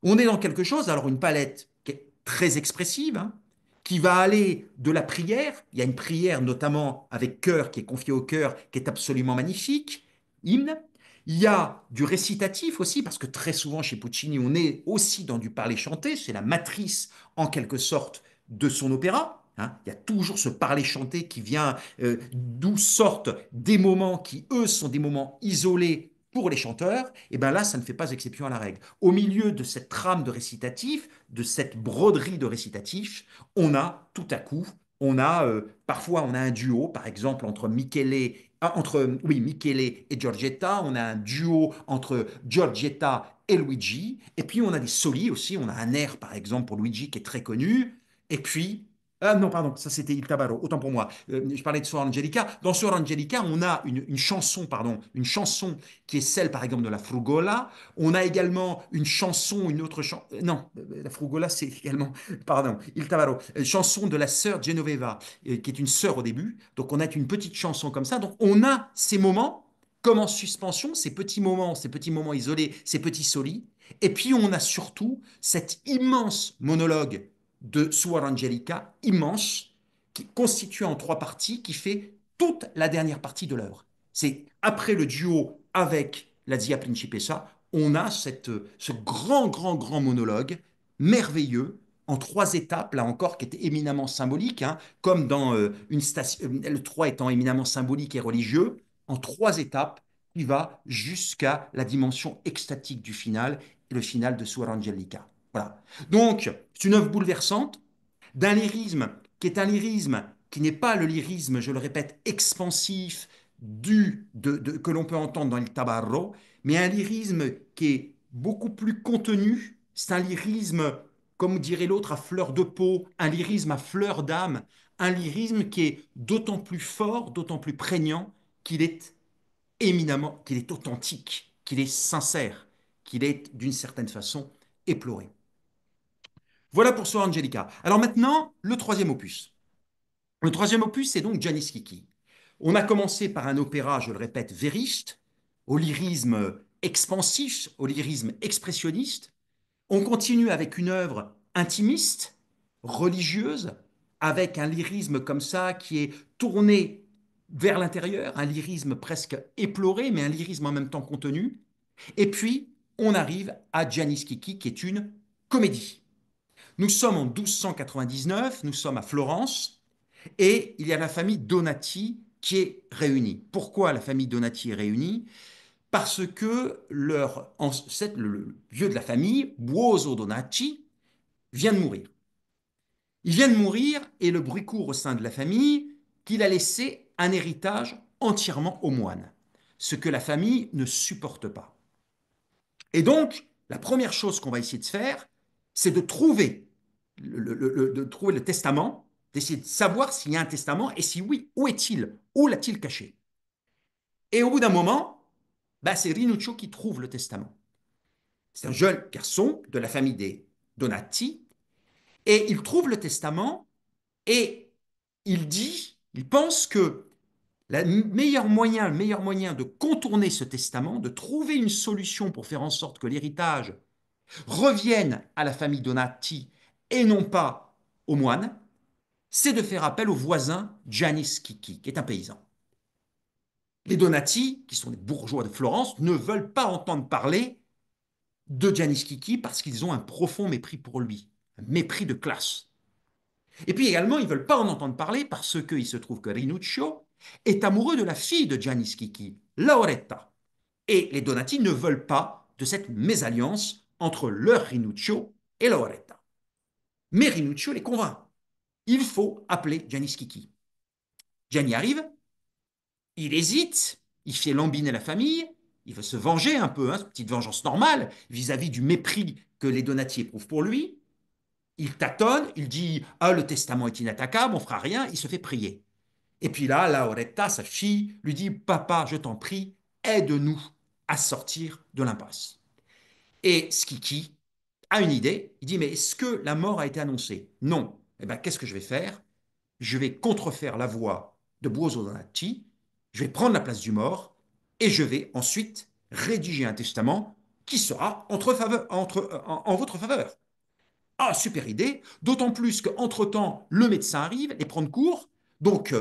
On est dans quelque chose, alors une palette qui est très expressive, hein, qui va aller de la prière. Il y a une prière notamment avec chœur qui est confiée au chœur, qui est absolument magnifique, hymne. Il y a du récitatif aussi, parce que très souvent chez Puccini, on est aussi dans du parler chanté, c'est la matrice en quelque sorte de son opéra. Hein. Il y a toujours ce parler chanté qui vient, d'où sortent des moments qui, eux, sont des moments isolés pour les chanteurs, et bien là, ça ne fait pas exception à la règle. Au milieu de cette trame de récitatif, de cette broderie de récitatif, on a tout à coup, parfois on a un duo, par exemple entre Michele et Giorgetta, on a un duo entre Giorgetta et Luigi, et puis on a des soli aussi, on a un air par exemple pour Luigi qui est très connu, et puis ah non, pardon, ça c'était Il Tabarro, autant pour moi. Je parlais de Suor Angelica. Dans Suor Angelica, on a une chanson, pardon, une chanson qui est celle, par exemple, de la Frugola. On a également une chanson, une autre chanson. Non, la Frugola, c'est également, pardon, Il Tabarro, chanson de la sœur Genoveva, qui est une sœur au début. Donc on a une petite chanson comme ça. Donc on a ces moments comme en suspension, ces petits moments isolés, ces petits solis. Et puis on a surtout cet immense monologue de Suor Angelica, immense, qui constitue en trois parties, qui fait toute la dernière partie de l'œuvre. C'est après le duo avec la Zia Principessa, on a ce grand, grand, grand monologue merveilleux en trois étapes, là encore, qui était éminemment symbolique, hein, comme dans une station, le 3 étant éminemment symbolique et religieux, en trois étapes, qui va jusqu'à la dimension extatique du final, et le final de Suor Angelica. Voilà. Donc, c'est une œuvre bouleversante, d'un lyrisme qui est un lyrisme qui n'est pas le lyrisme, je le répète, expansif que l'on peut entendre dans Il Tabarro, mais un lyrisme qui est beaucoup plus contenu. C'est un lyrisme, comme dirait l'autre, à fleur de peau, un lyrisme à fleur d'âme, un lyrisme qui est d'autant plus fort, d'autant plus prégnant qu'il est éminemment, qu'il est authentique, qu'il est sincère, qu'il est d'une certaine façon éploré. Voilà pour Sor Angelica. Alors maintenant, le troisième opus. Le troisième opus, c'est donc Janis Kiki. On a commencé par un opéra, je le répète, vériste, au lyrisme expansif, au lyrisme expressionniste. On continue avec une œuvre intimiste, religieuse, avec un lyrisme comme ça qui est tourné vers l'intérieur, un lyrisme presque éploré, mais un lyrisme en même temps contenu. Et puis, on arrive à Giannis Kiki, qui est une comédie. Nous sommes en 1299, nous sommes à Florence, et il y a la famille Donati qui est réunie. Pourquoi la famille Donati est réunie? Parce que leur ancêtre, le vieux de la famille, Buoso Donati, vient de mourir. Il vient de mourir et le bruit court au sein de la famille qu'il a laissé un héritage entièrement aux moines, ce que la famille ne supporte pas. Et donc, la première chose qu'on va essayer de faire, c'est de trouver de trouver le testament, d'essayer de savoir s'il y a un testament et si oui, où est-il? Où l'a-t-il caché? Et au bout d'un moment, bah, c'est Rinuccio qui trouve le testament. C'est un jeune garçon de la famille des Donati et il trouve le testament et il pense que le meilleur moyen de contourner ce testament, de trouver une solution pour faire en sorte que l'héritage revienne à la famille Donati et non pas aux moines, c'est de faire appel au voisin Giannis Kiki, qui est un paysan. Les Donati, qui sont des bourgeois de Florence, ne veulent pas entendre parler de Giannis Kiki parce qu'ils ont un profond mépris pour lui, un mépris de classe. Et puis également, ils ne veulent pas en entendre parler parce qu'il se trouve que Rinuccio est amoureux de la fille de Giannis Kiki, Lauretta. Et les Donati ne veulent pas de cette mésalliance entre leur Rinuccio et Lauretta. Mais Rinuccio les convainc. Il faut appeler Giannis Kiki. Gianni arrive, il hésite, il fait lambiner la famille, il veut se venger un peu, hein, une petite vengeance normale vis-à-vis du mépris que les Donati éprouvent pour lui. Il tâtonne, il dit ah, le testament est inattaquable, on fera rien, il se fait prier. Et puis là, Lauretta, sa fille, lui dit papa, je t'en prie, aide-nous à sortir de l'impasse. Et Skiki a une idée, il dit mais est-ce que la mort a été annoncée? Non. Eh bien, qu'est-ce que je vais faire? Je vais contrefaire la voix de Buoso Donati, je vais prendre la place du mort et je vais ensuite rédiger un testament qui sera en votre faveur. Ah, super idée, d'autant plus qu'entre-temps, le médecin arrive, les prendre court, donc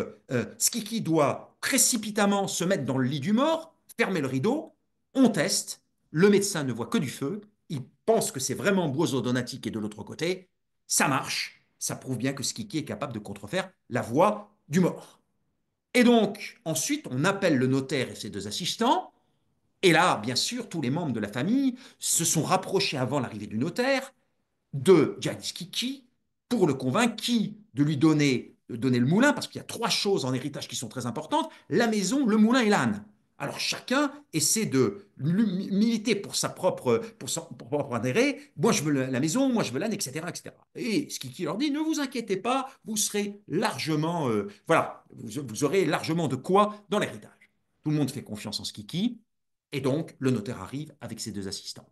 Skiki doit précipitamment se mettre dans le lit du mort, fermer le rideau, on teste, le médecin ne voit que du feu, il pense que c'est vraiment Buoso Donati qui est de l'autre côté, ça marche, ça prouve bien que Skiki est capable de contrefaire la voix du mort. Et donc, ensuite, on appelle le notaire et ses deux assistants, et là, bien sûr, tous les membres de la famille se sont rapprochés avant l'arrivée du notaire, de Giannis Kiki pour le convaincre qui de lui donner le moulin, parce qu'il y a trois choses en héritage qui sont très importantes, la maison, le moulin et l'âne. Alors chacun essaie de militer pour son propre intérêt. Moi je veux la maison, moi je veux l'âne, etc., etc. Et ce qui leur dit, ne vous inquiétez pas, vous serez largement, voilà, vous aurez largement de quoi dans l'héritage. Tout le monde fait confiance en Skiki, et donc le notaire arrive avec ses deux assistants.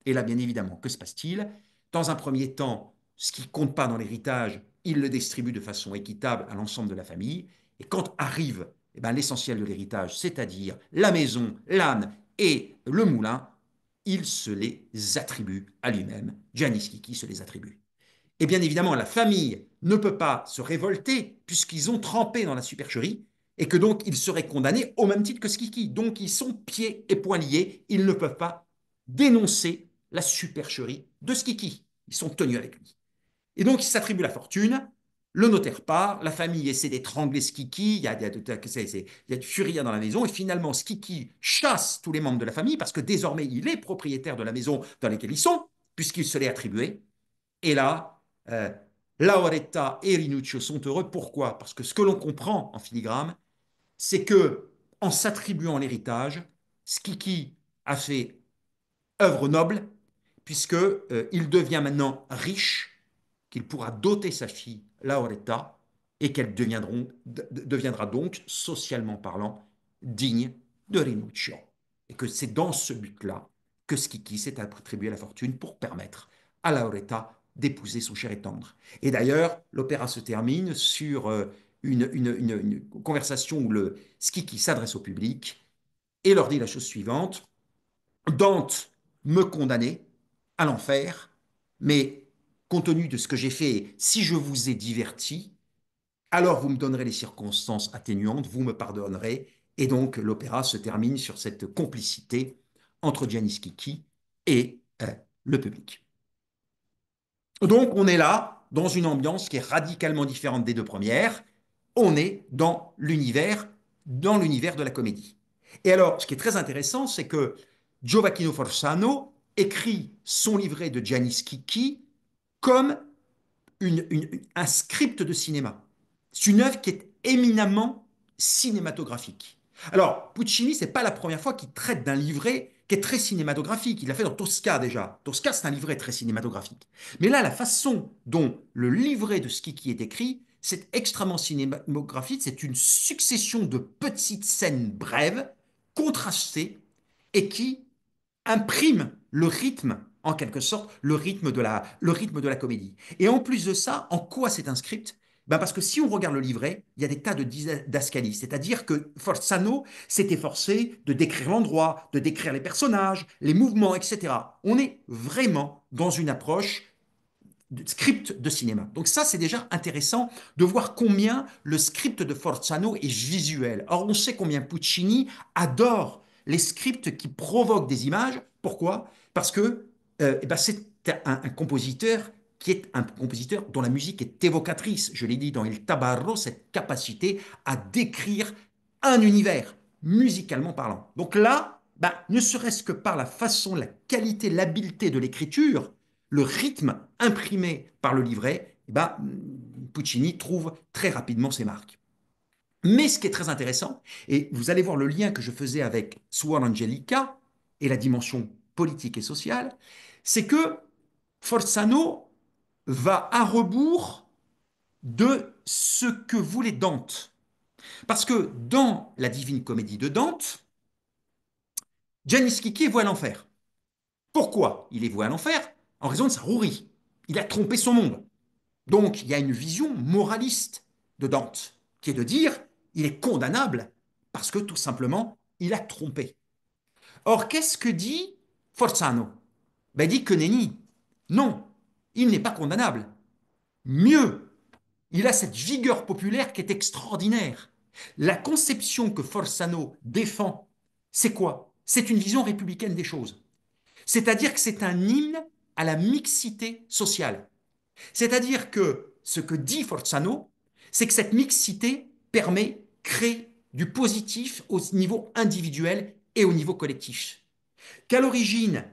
Et là, bien évidemment, que se passe-t-il? Dans un premier temps, ce qui ne compte pas dans l'héritage, il le distribue de façon équitable à l'ensemble de la famille. Et quand arrive eh ben, l'essentiel de l'héritage, c'est-à-dire la maison, l'âne et le moulin, il se les attribue à lui-même. Giannis Kiki se les attribue. Et bien évidemment, la famille ne peut pas se révolter puisqu'ils ont trempé dans la supercherie et que donc ils seraient condamnés au même titre que Skiki. Donc ils sont pieds et poings liés, ils ne peuvent pas dénoncer la supercherie de Skiki. Ils sont tenus avec lui. Et donc ils s'attribuent la fortune, le notaire part, la famille essaie d'étrangler Skiki, il y a du furia dans la maison, et finalement Skiki chasse tous les membres de la famille parce que désormais il est propriétaire de la maison dans laquelle ils sont, puisqu'il se l'est attribué. Et là, euh, Lauretta et Rinuccio sont heureux. Pourquoi? Parce que ce que l'on comprend en filigrane, c'est que en s'attribuant l'héritage, Skiki a fait œuvre noble, puisque il devient maintenant riche, qu'il pourra doter sa fille Lauretta, et qu'elle deviendra donc, socialement parlant, digne de Rinuccio. Et que c'est dans ce but-là que Skiki s'est attribué la fortune pour permettre à Lauretta d'épouser son cher et tendre. Et d'ailleurs, l'opéra se termine sur une conversation où le Schicchi s'adresse au public et leur dit la chose suivante: Dante me condamnait à l'enfer, mais compte tenu de ce que j'ai fait, si je vous ai diverti, alors vous me donnerez les circonstances atténuantes, vous me pardonnerez. Et donc l'opéra se termine sur cette complicité entre Gianni Schicchi et le public. Donc on est là dans une ambiance qui est radicalement différente des deux premières. On est dans l'univers de la comédie. Et alors, ce qui est très intéressant, c'est que Gioacchino Forzano écrit son livret de Gianni Schicchi comme un script de cinéma. C'est une œuvre qui est éminemment cinématographique. Alors, Puccini, c'est pas la première fois qu'il traite d'un livret qui est très cinématographique. Il l'a fait dans Tosca déjà. Tosca, c'est un livret très cinématographique. Mais là, la façon dont le livret de Schicchi est écrit, c'est extrêmement cinématographique. C'est une succession de petites scènes brèves, contrastées, et qui imprime le rythme, en quelque sorte, le rythme de la comédie. Et en plus de ça, en quoi c'est un script? Ben parce que si on regarde le livret, il y a des tas de didascalies. C'est-à-dire que Forzano s'est efforcé de décrire l'endroit, de décrire les personnages, les mouvements, etc. On est vraiment dans une approche de script de cinéma. Donc ça, c'est déjà intéressant de voir combien le script de Forzano est visuel. Or, on sait combien Puccini adore les scripts qui provoquent des images. Pourquoi? Parce que eh ben, c'est un compositeur qui est un compositeur dont la musique est évocatrice. Je l'ai dit dans Il Tabarro, cette capacité à décrire un univers, musicalement parlant. Donc là, ben, ne serait-ce que par la façon, la qualité, l'habileté de l'écriture, le rythme imprimé par le livret, eh ben, Puccini trouve très rapidement ses marques. Mais ce qui est très intéressant, et vous allez voir le lien que je faisais avec Suor Angelica et la dimension politique et sociale, c'est que Forzano va à rebours de ce que voulait Dante. Parce que dans la Divine Comédie de Dante, Gianni Schicchi est voué à l'enfer. Pourquoi il est voué à l'enfer? En raison de sa rouerie. Il a trompé son monde. Donc, il y a une vision moraliste de Dante, qui est de dire, il est condamnable parce que tout simplement, il a trompé. Or, qu'est-ce que dit Forzano? Ben, il dit que nenni. Non, il n'est pas condamnable. Mieux, il a cette vigueur populaire qui est extraordinaire. La conception que Forzano défend, c'est quoi? C'est une vision républicaine des choses. C'est-à-dire que c'est un hymne à la mixité sociale. C'est-à-dire que ce que dit Forzano, c'est que cette mixité permet, crée du positif au niveau individuel et au niveau collectif. Qu'à l'origine,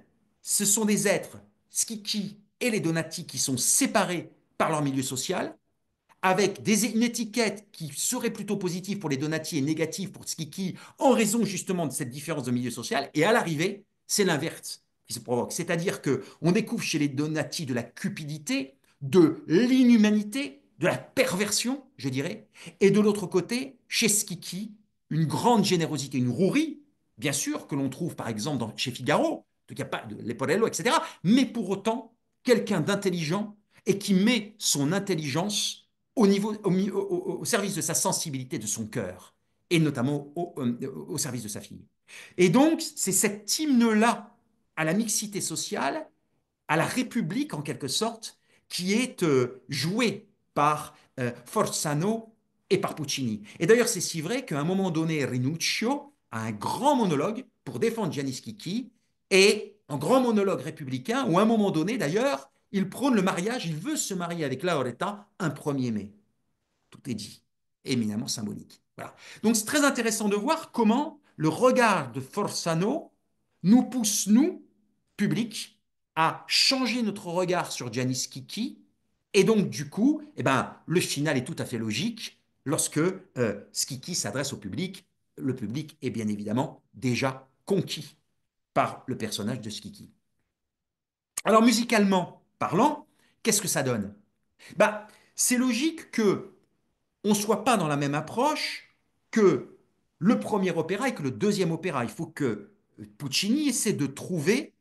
ce sont des êtres, Schicchi et les Donati, qui sont séparés par leur milieu social, avec une étiquette qui serait plutôt positive pour les Donati et négative pour Schicchi, en raison justement de cette différence de milieu social. Et à l'arrivée, c'est l'inverse qui se provoque. C'est-à-dire qu'on découvre chez les Donati de la cupidité, de l'inhumanité, de la perversion, je dirais, et de l'autre côté, chez Schicchi, une grande générosité, une rouerie, bien sûr, que l'on trouve par exemple chez Figaro, de Leporello, etc., mais pour autant, quelqu'un d'intelligent et qui met son intelligence au service de sa sensibilité, de son cœur, et notamment au service de sa fille. Et donc, c'est cet hymne-là à la mixité sociale, à la République en quelque sorte, qui est joué par Forzano et par Puccini. Et d'ailleurs, c'est si vrai qu'à un moment donné, Rinuccio a un grand monologue pour défendre Gianni Schicchi, et un grand monologue républicain, où à un moment donné, d'ailleurs, il prône le mariage, il veut se marier avec Lauretta un 1er mai. Tout est dit, éminemment symbolique. Voilà. Donc c'est très intéressant de voir comment le regard de Forzano nous pousse, nous, public, à changer notre regard sur Gianni Schicchi. Et donc, du coup, eh ben, le final est tout à fait logique lorsque Schicchi s'adresse au public. Le public est bien évidemment déjà conquis par le personnage de Schicchi. Alors, musicalement parlant, qu'est-ce que ça donne? Bah, c'est logique que on ne soit pas dans la même approche que le premier opéra et que le deuxième opéra. Il faut que Puccini essaie de trouver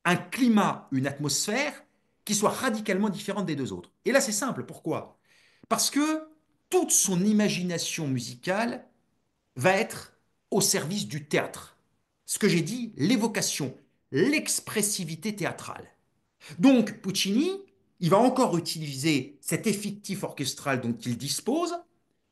un climat, une atmosphère qui soit radicalement différente des deux autres. Et là, c'est simple. Pourquoi? Parce que toute son imagination musicale va être au service du théâtre. Ce que j'ai dit, l'évocation, l'expressivité théâtrale. Donc, Puccini, il va encore utiliser cet effectif orchestral dont il dispose,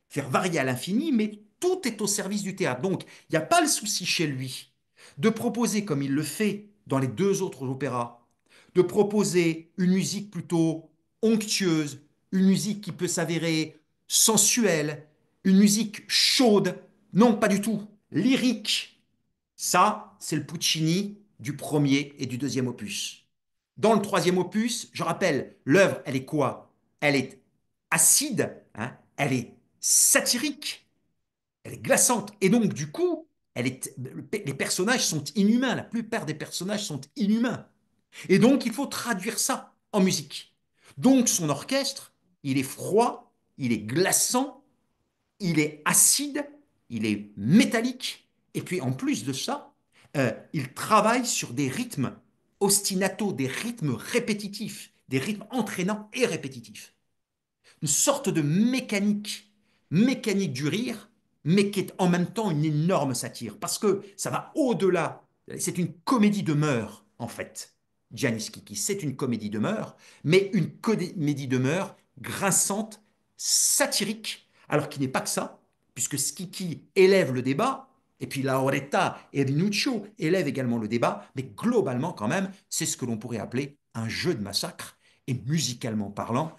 faire varier à l'infini, mais tout est au service du théâtre. Donc, il n'y a pas le souci chez lui de proposer, comme il le fait dans les deux autres opéras, de proposer une musique plutôt onctueuse, une musique qui peut s'avérer sensuelle, une musique chaude. Non, pas du tout. Lyrique. Ça, c'est le Puccini du premier et du deuxième opus. Dans le troisième opus, je rappelle, l'œuvre, elle est quoi? Elle est acide, hein, elle est satirique, elle est glaçante. Et donc, du coup, les personnages sont inhumains. La plupart des personnages sont inhumains. Et donc, il faut traduire ça en musique. Donc, son orchestre, il est froid, il est glaçant, il est acide, il est métallique. Et puis, en plus de ça, il travaille sur des rythmes ostinato, des rythmes répétitifs, des rythmes entraînants et répétitifs, une sorte de mécanique du rire, mais qui est en même temps une énorme satire, parce que ça va au-delà. C'est une comédie de mœurs, en fait. Giannis Kiki, c'est une comédie de mœurs, mais une comédie de mœurs grinçante, satirique, alors qu'il n'est pas que ça, puisque Schicchi élève le débat, et puis Lauretta et Rinuccio élèvent également le débat, mais globalement, quand même, c'est ce que l'on pourrait appeler un jeu de massacre, et musicalement parlant,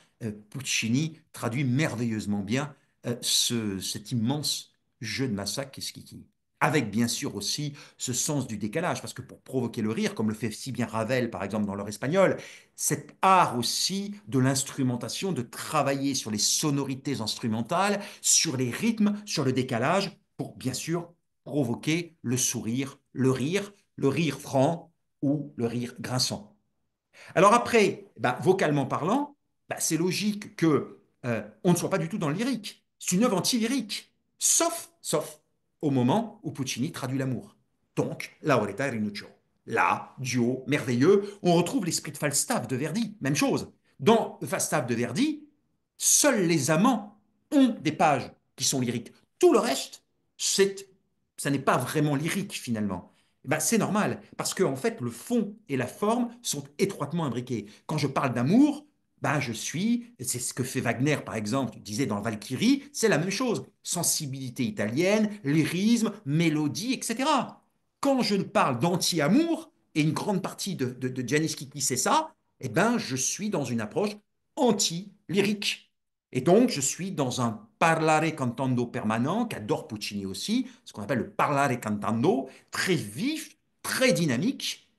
Puccini traduit merveilleusement bien cet immense jeu de massacre qu'est Schicchi. Avec bien sûr aussi ce sens du décalage, parce que pour provoquer le rire, comme le fait si bien Ravel par exemple dans l'heure espagnole, cet art aussi de l'instrumentation, de travailler sur les sonorités instrumentales, sur les rythmes, sur le décalage, pour bien sûr provoquer le sourire, le rire franc ou le rire grinçant. Alors après, bah, vocalement parlant, bah, c'est logique que on ne soit pas du tout dans le lyrique. C'est une œuvre anti-lyrique, sauf au moment où Puccini traduit l'amour. Donc, Lauretta et Rinuccio. Là, duo merveilleux, on retrouve l'esprit de Falstaff de Verdi, même chose. Dans Falstaff de Verdi, seuls les amants ont des pages qui sont lyriques. Tout le reste, ça n'est pas vraiment lyrique finalement. Ben, c'est normal, parce que en fait, le fond et la forme sont étroitement imbriqués. Quand je parle d'amour, ben, c'est ce que fait Wagner par exemple, disait dans Valkyrie, c'est la même chose. Sensibilité italienne, lyrisme, mélodie, etc. Quand je parle d'anti-amour, et une grande partie de Janis Kiki c'est ça, eh ben, je suis dans une approche anti-lyrique. Et donc, je suis dans un parlare cantando permanent, qu'adore Puccini aussi, ce qu'on appelle le parlare cantando, très vif, très dynamique,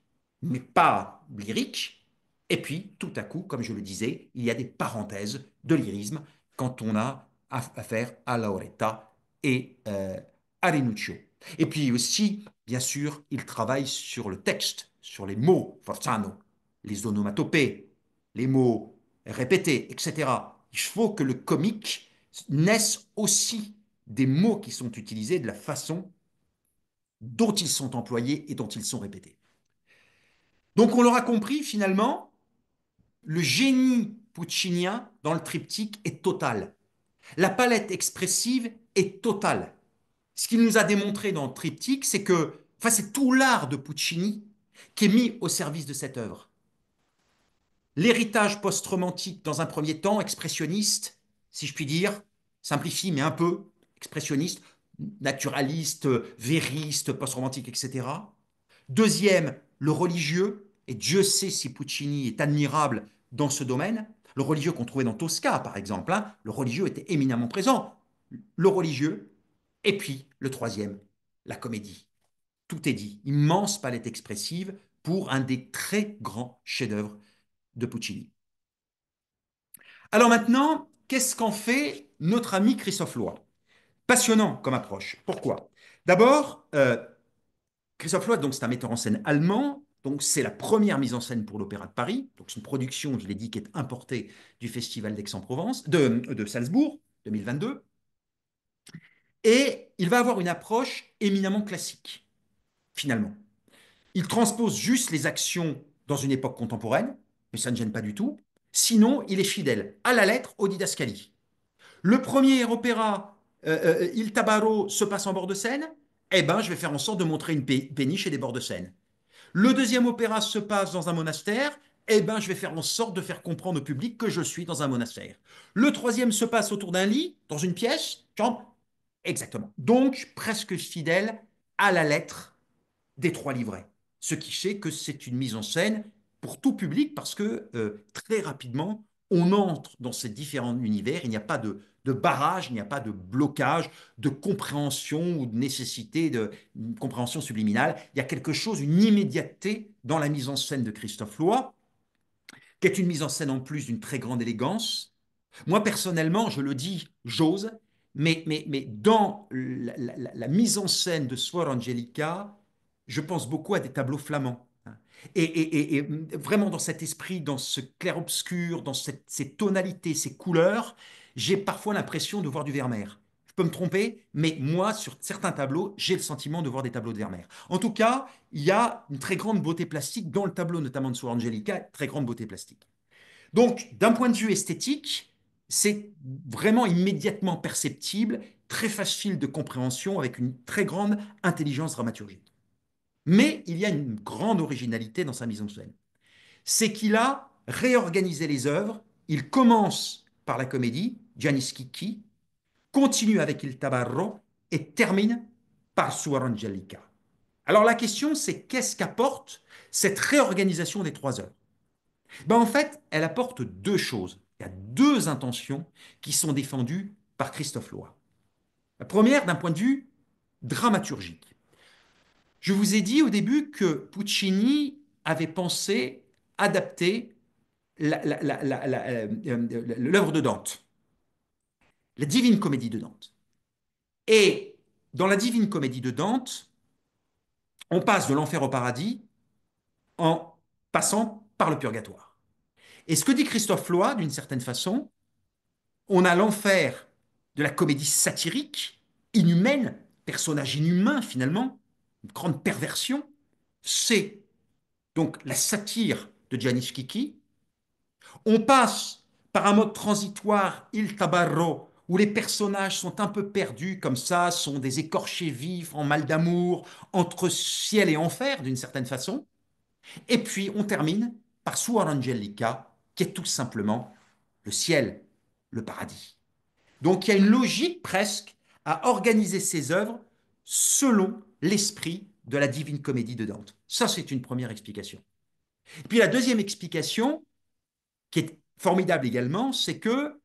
mais pas lyrique. Et puis, tout à coup, comme je le disais, il y a des parenthèses de lyrisme quand on a affaire à Lauretta et à Rinuccio. Et puis aussi, bien sûr, il travaille sur le texte, sur les mots, Forzano, les onomatopées, les mots répétés, etc. Il faut que le comique naisse aussi des mots qui sont utilisés, de la façon dont ils sont employés et dont ils sont répétés. Donc on l'aura compris, finalement, le génie puccinien dans le triptyque est total. La palette expressive est totale. Ce qu'il nous a démontré dans le triptyque, c'est que, enfin, c'est tout l'art de Puccini qui est mis au service de cette œuvre. L'héritage post-romantique, dans un premier temps, expressionniste, si je puis dire, simplifie, mais un peu, expressionniste, naturaliste, vériste, post-romantique, etc. Deuxième, le religieux, et Dieu sait si Puccini est admirable dans ce domaine. Le religieux qu'on trouvait dans Tosca, par exemple, hein, le religieux était éminemment présent. Le religieux, et puis le troisième, la comédie. Tout est dit. Immense palette expressive pour un des très grands chefs-d'œuvre de Puccini. Alors maintenant, qu'est-ce qu'en fait notre ami Christophe Loy? Passionnant comme approche. Pourquoi? D'abord, Christophe Loy, donc c'est un metteur en scène allemand. Donc c'est la première mise en scène pour l'Opéra de Paris. Donc c'est une production, je l'ai dit, qui est importée du Festival d'Aix-en-Provence, de Salzbourg, 2022. Et il va avoir une approche éminemment classique, finalement. Il transpose juste les actions dans une époque contemporaine, mais ça ne gêne pas du tout. Sinon, il est fidèle à la lettre au didascalie. Le premier opéra, Il Tabarro, se passe en bord de Seine, eh ben, je vais faire en sorte de montrer une péniche et des bords de Seine. Le deuxième opéra se passe dans un monastère, eh ben, je vais faire en sorte de faire comprendre au public que je suis dans un monastère. Le troisième se passe autour d'un lit, dans une pièce, chambre. Exactement. Donc, presque fidèle à la lettre des trois livrets. Ce qui fait que c'est une mise en scène pour tout public parce que très rapidement, on entre dans ces différents univers. Il n'y a pas de barrage, il n'y a pas de blocage, de compréhension ou de nécessité de compréhension subliminale. Il y a quelque chose, une immédiateté dans la mise en scène de Christophe Loy, qui est une mise en scène en plus d'une très grande élégance. Moi, personnellement, je le dis, j'ose, mais dans la mise en scène de Suor Angelica, je pense beaucoup à des tableaux flamands. Et vraiment dans cet esprit, dans ce clair-obscur, dans ces tonalités, ces couleurs, j'ai parfois l'impression de voir du Vermeer. Je peux me tromper, mais moi, sur certains tableaux, j'ai le sentiment de voir des tableaux de Vermeer. En tout cas, il y a une très grande beauté plastique dans le tableau, notamment de Suor Angelica, très grande beauté plastique. Donc, d'un point de vue esthétique, c'est vraiment immédiatement perceptible, très facile de compréhension, avec une très grande intelligence dramaturgique. Mais il y a une grande originalité dans sa mise en scène. C'est qu'il a réorganisé les œuvres. Il commence par la comédie, Gianni Schicchi, continue avec Il Tabarro et termine par Suor Angelica. Alors la question, c'est qu'est-ce qu'apporte cette réorganisation des trois œuvres? Ben, en fait, elle apporte deux choses. Il y a deux intentions qui sont défendues par Christophe Loy. La première, d'un point de vue dramaturgique. Je vous ai dit au début que Puccini avait pensé adapter l'œuvre de Dante, la Divine Comédie de Dante. Et dans la Divine Comédie de Dante, on passe de l'enfer au paradis en passant par le purgatoire. Et ce que dit Christophe Loy, d'une certaine façon, on a l'enfer de la comédie satirique, inhumaine, personnage inhumain finalement, une grande perversion. C'est donc la satire de Gianni Schicchi. On passe par un mode transitoire, Il Tabarro, où les personnages sont un peu perdus comme ça, sont des écorchés vifs en mal d'amour, entre ciel et enfer d'une certaine façon. Et puis on termine par Suor Angelica, qui est tout simplement le ciel, le paradis. Donc il y a une logique presque à organiser ses œuvres selon l'esprit de la Divine Comédie de Dante. Ça, c'est une première explication. Et puis la deuxième explication, qui est formidable également, c'est que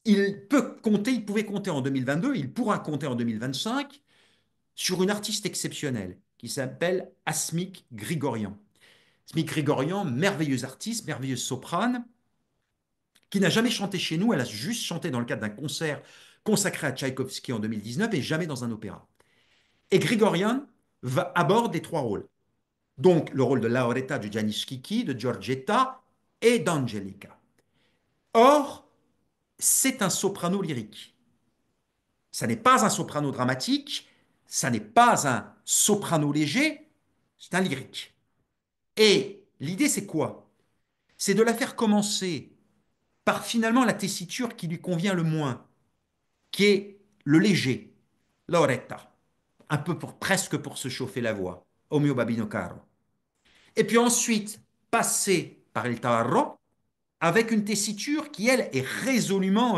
il pouvait compter en 2022, il pourra compter en 2025 sur une artiste exceptionnelle qui s'appelle Asmik Grigorian. Asmik Grigorian, merveilleuse artiste, merveilleuse soprane, qui n'a jamais chanté chez nous, elle a juste chanté dans le cadre d'un concert consacré à Tchaïkovski en 2019 et jamais dans un opéra. Et Grigorian aborde les trois rôles. Donc le rôle de Lauretta de Gianni Schicchi, de Giorgetta et d'Angelica. Or, c'est un soprano lyrique. Ça n'est pas un soprano dramatique, ça n'est pas un soprano léger, c'est un lyrique. Et l'idée, c'est quoi? C'est de la faire commencer par finalement la tessiture qui lui convient le moins, qui est le léger, l'oretta, un peu presque pour se chauffer la voix, au mio babino caro. Et puis ensuite, passer par il tarro avec une tessiture qui, elle, est résolument,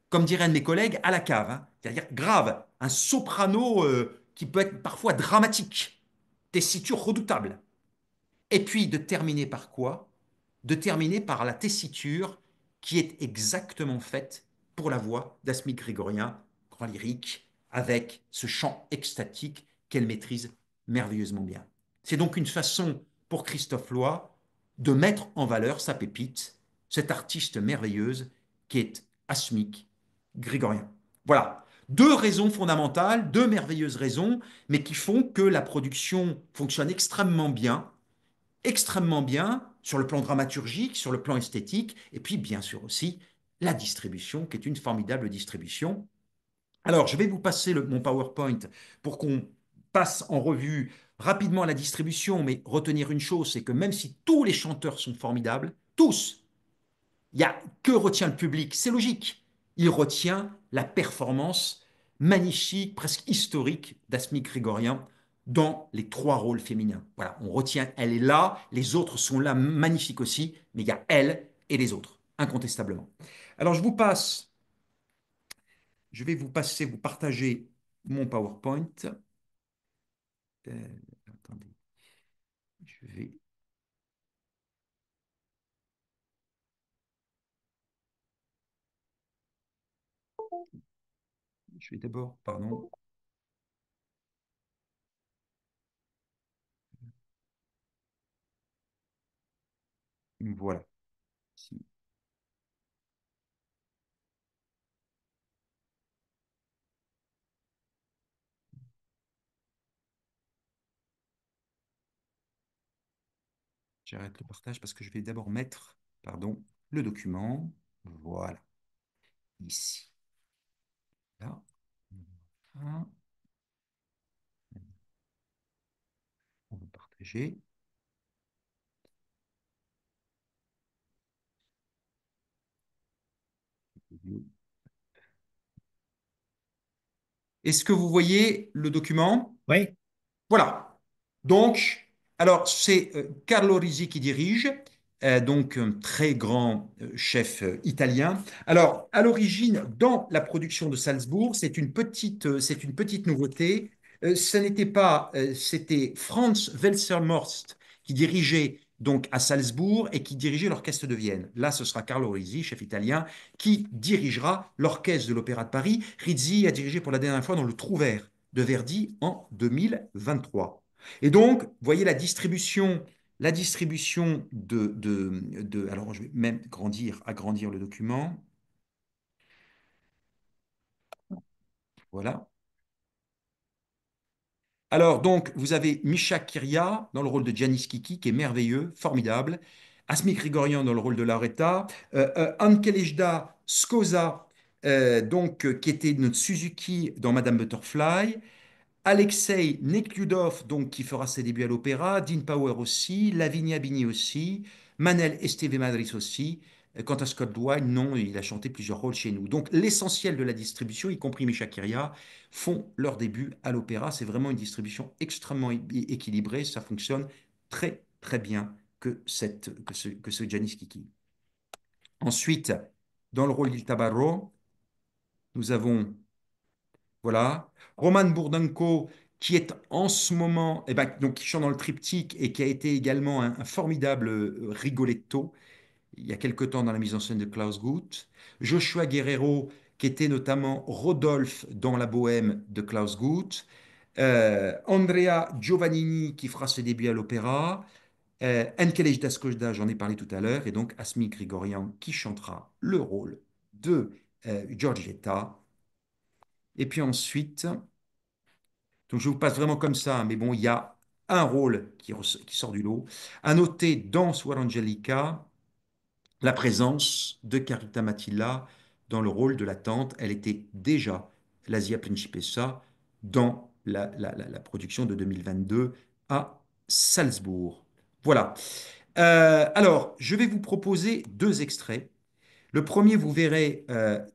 comme diraient un de mes collègues, à la cave, hein. C'est-à-dire grave, un soprano qui peut être parfois dramatique, tessiture redoutable. Et puis de terminer par quoi? De terminer par la tessiture qui est exactement faite pour la voix d'Asmik Grigorien, grand lyrique, avec ce chant extatique qu'elle maîtrise merveilleusement bien. C'est donc une façon pour Christophe Loy de mettre en valeur sa pépite, cette artiste merveilleuse qui est Asmik Grigorien. Voilà, deux raisons fondamentales, deux merveilleuses raisons, mais qui font que la production fonctionne extrêmement bien sur le plan dramaturgique, sur le plan esthétique, et puis bien sûr aussi la distribution, qui est une formidable distribution. Alors, je vais vous passer mon PowerPoint pour qu'on passe en revue rapidement à la distribution, mais retenir une chose, c'est que même si tous les chanteurs sont formidables, tous, il y a que retient le public, c'est logique. Il retient la performance magnifique, presque historique d'Asmik Grigorian dans les trois rôles féminins. Voilà, on retient, elle est là, les autres sont là, magnifiques aussi, mais il y a elle et les autres, incontestablement. Alors je vais vous passer, vous partager mon PowerPoint. Euh, attendez, je vais, je vais d'abord, pardon, voilà. Si j'arrête le partage parce que je vais d'abord mettre, pardon, le document. Voilà, ici. Là. Voilà. On va partager. Est-ce que vous voyez le document? Oui, Voilà. Donc, alors, c'est Carlo Risi qui dirige, donc un très grand chef italien. Alors, à l'origine, dans la production de Salzbourg, c'est une petite nouveauté. Ce n'était pas, c'était Franz Welser-Morst qui dirigeait donc à Salzbourg et qui dirigeait l'orchestre de Vienne. Là, ce sera Carlo Risi, chef italien, qui dirigera l'orchestre de l'Opéra de Paris. Risi a dirigé pour la dernière fois dans le Trouvert de Verdi en 2023. Et donc, vous voyez la distribution alors je vais même agrandir le document. Voilà. Alors, donc, vous avez Misha Kiria dans le rôle de Giannis Kiki, qui est merveilleux, formidable. Asmi Grigorian dans le rôle de Lauretta. Ankelejda Skoza, qui était notre Suzuki dans Madame Butterfly. Alexei Neklyudov, donc, qui fera ses débuts à l'opéra, Dean Power aussi, Lavinia Bini aussi, Manel Esteve Madrid aussi. Quant à Scott Dwight, non, il a chanté plusieurs rôles chez nous. Donc l'essentiel de la distribution, y compris Misha Kiria, font leur début à l'opéra. C'est vraiment une distribution extrêmement équilibrée. Ça fonctionne très très bien que ce Janis Kiki. Ensuite, dans le rôle d'Il Tabarro, nous avons voilà. Roman Bourdanko, qui est en ce moment, donc, qui chante dans le triptyque et qui a été également un formidable Rigoletto, il y a quelque temps dans la mise en scène de Klaus Guth. Joshua Guerrero, qui était notamment Rodolphe dans La Bohème de Klaus Guth. Andrea Giovannini, qui fera ses débuts à l'opéra. Enkelej Daskozda, j'en ai parlé tout à l'heure. Et donc Asmi Grigorian, qui chantera le rôle de Giorgietta. Et puis ensuite, donc je vous passe vraiment comme ça, mais bon, il y a un rôle qui sort du lot. À noter dans Suor Angelica la présence de Carita Matilla dans le rôle de la tante. Elle était déjà l'Asia Principessa dans la production de 2022 à Salzbourg. Voilà. Alors, je vais vous proposer deux extraits. Le premier, vous verrez,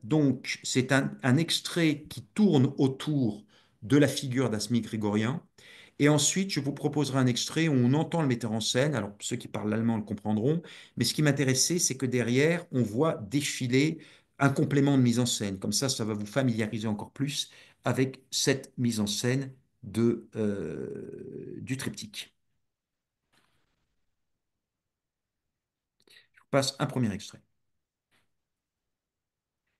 donc, c'est un extrait qui tourne autour de la figure d'Asmi Grigorian. Et ensuite, je vous proposerai un extrait où on entend le metteur en scène. Alors, ceux qui parlent l'allemand le comprendront. Mais ce qui m'intéressait, c'est que derrière, on voit défiler un complément de mise en scène. Comme ça va vous familiariser encore plus avec cette mise en scène du triptyque. Je vous passe un premier extrait.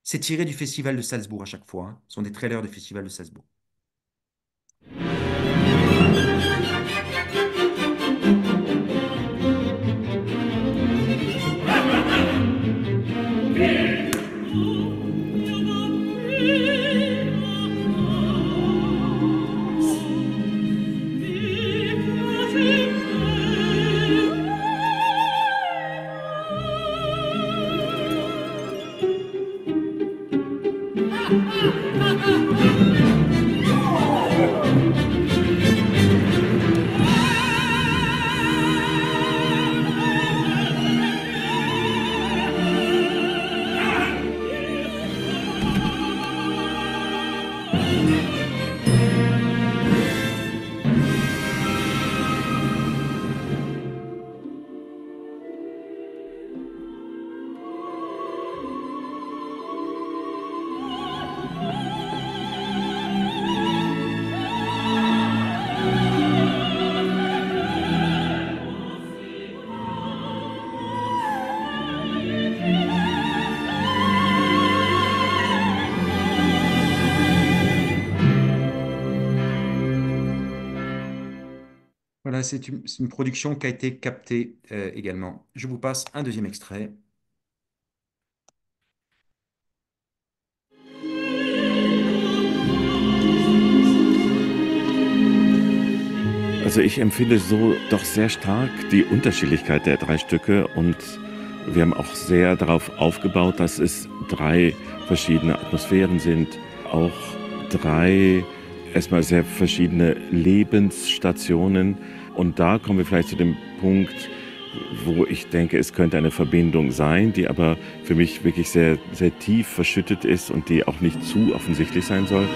C'est tiré du Festival de Salzbourg à chaque fois, hein. Ce sont des trailers du Festival de Salzbourg. c'est une production qui a été captée également. Je vous passe un deuxième extrait. Also ich empfinde so doch sehr stark die Unterschiedlichkeit der drei Stücke und wir haben auch sehr darauf aufgebaut, dass es drei verschiedene Atmosphären sind, auch drei erstmal sehr verschiedene Lebensstationen und da kommen wir vielleicht zu dem Punkt, wo ich denke, es könnte eine Verbindung sein, die aber für mich wirklich sehr, sehr tief verschüttet ist und die auch nicht zu offensichtlich sein soll.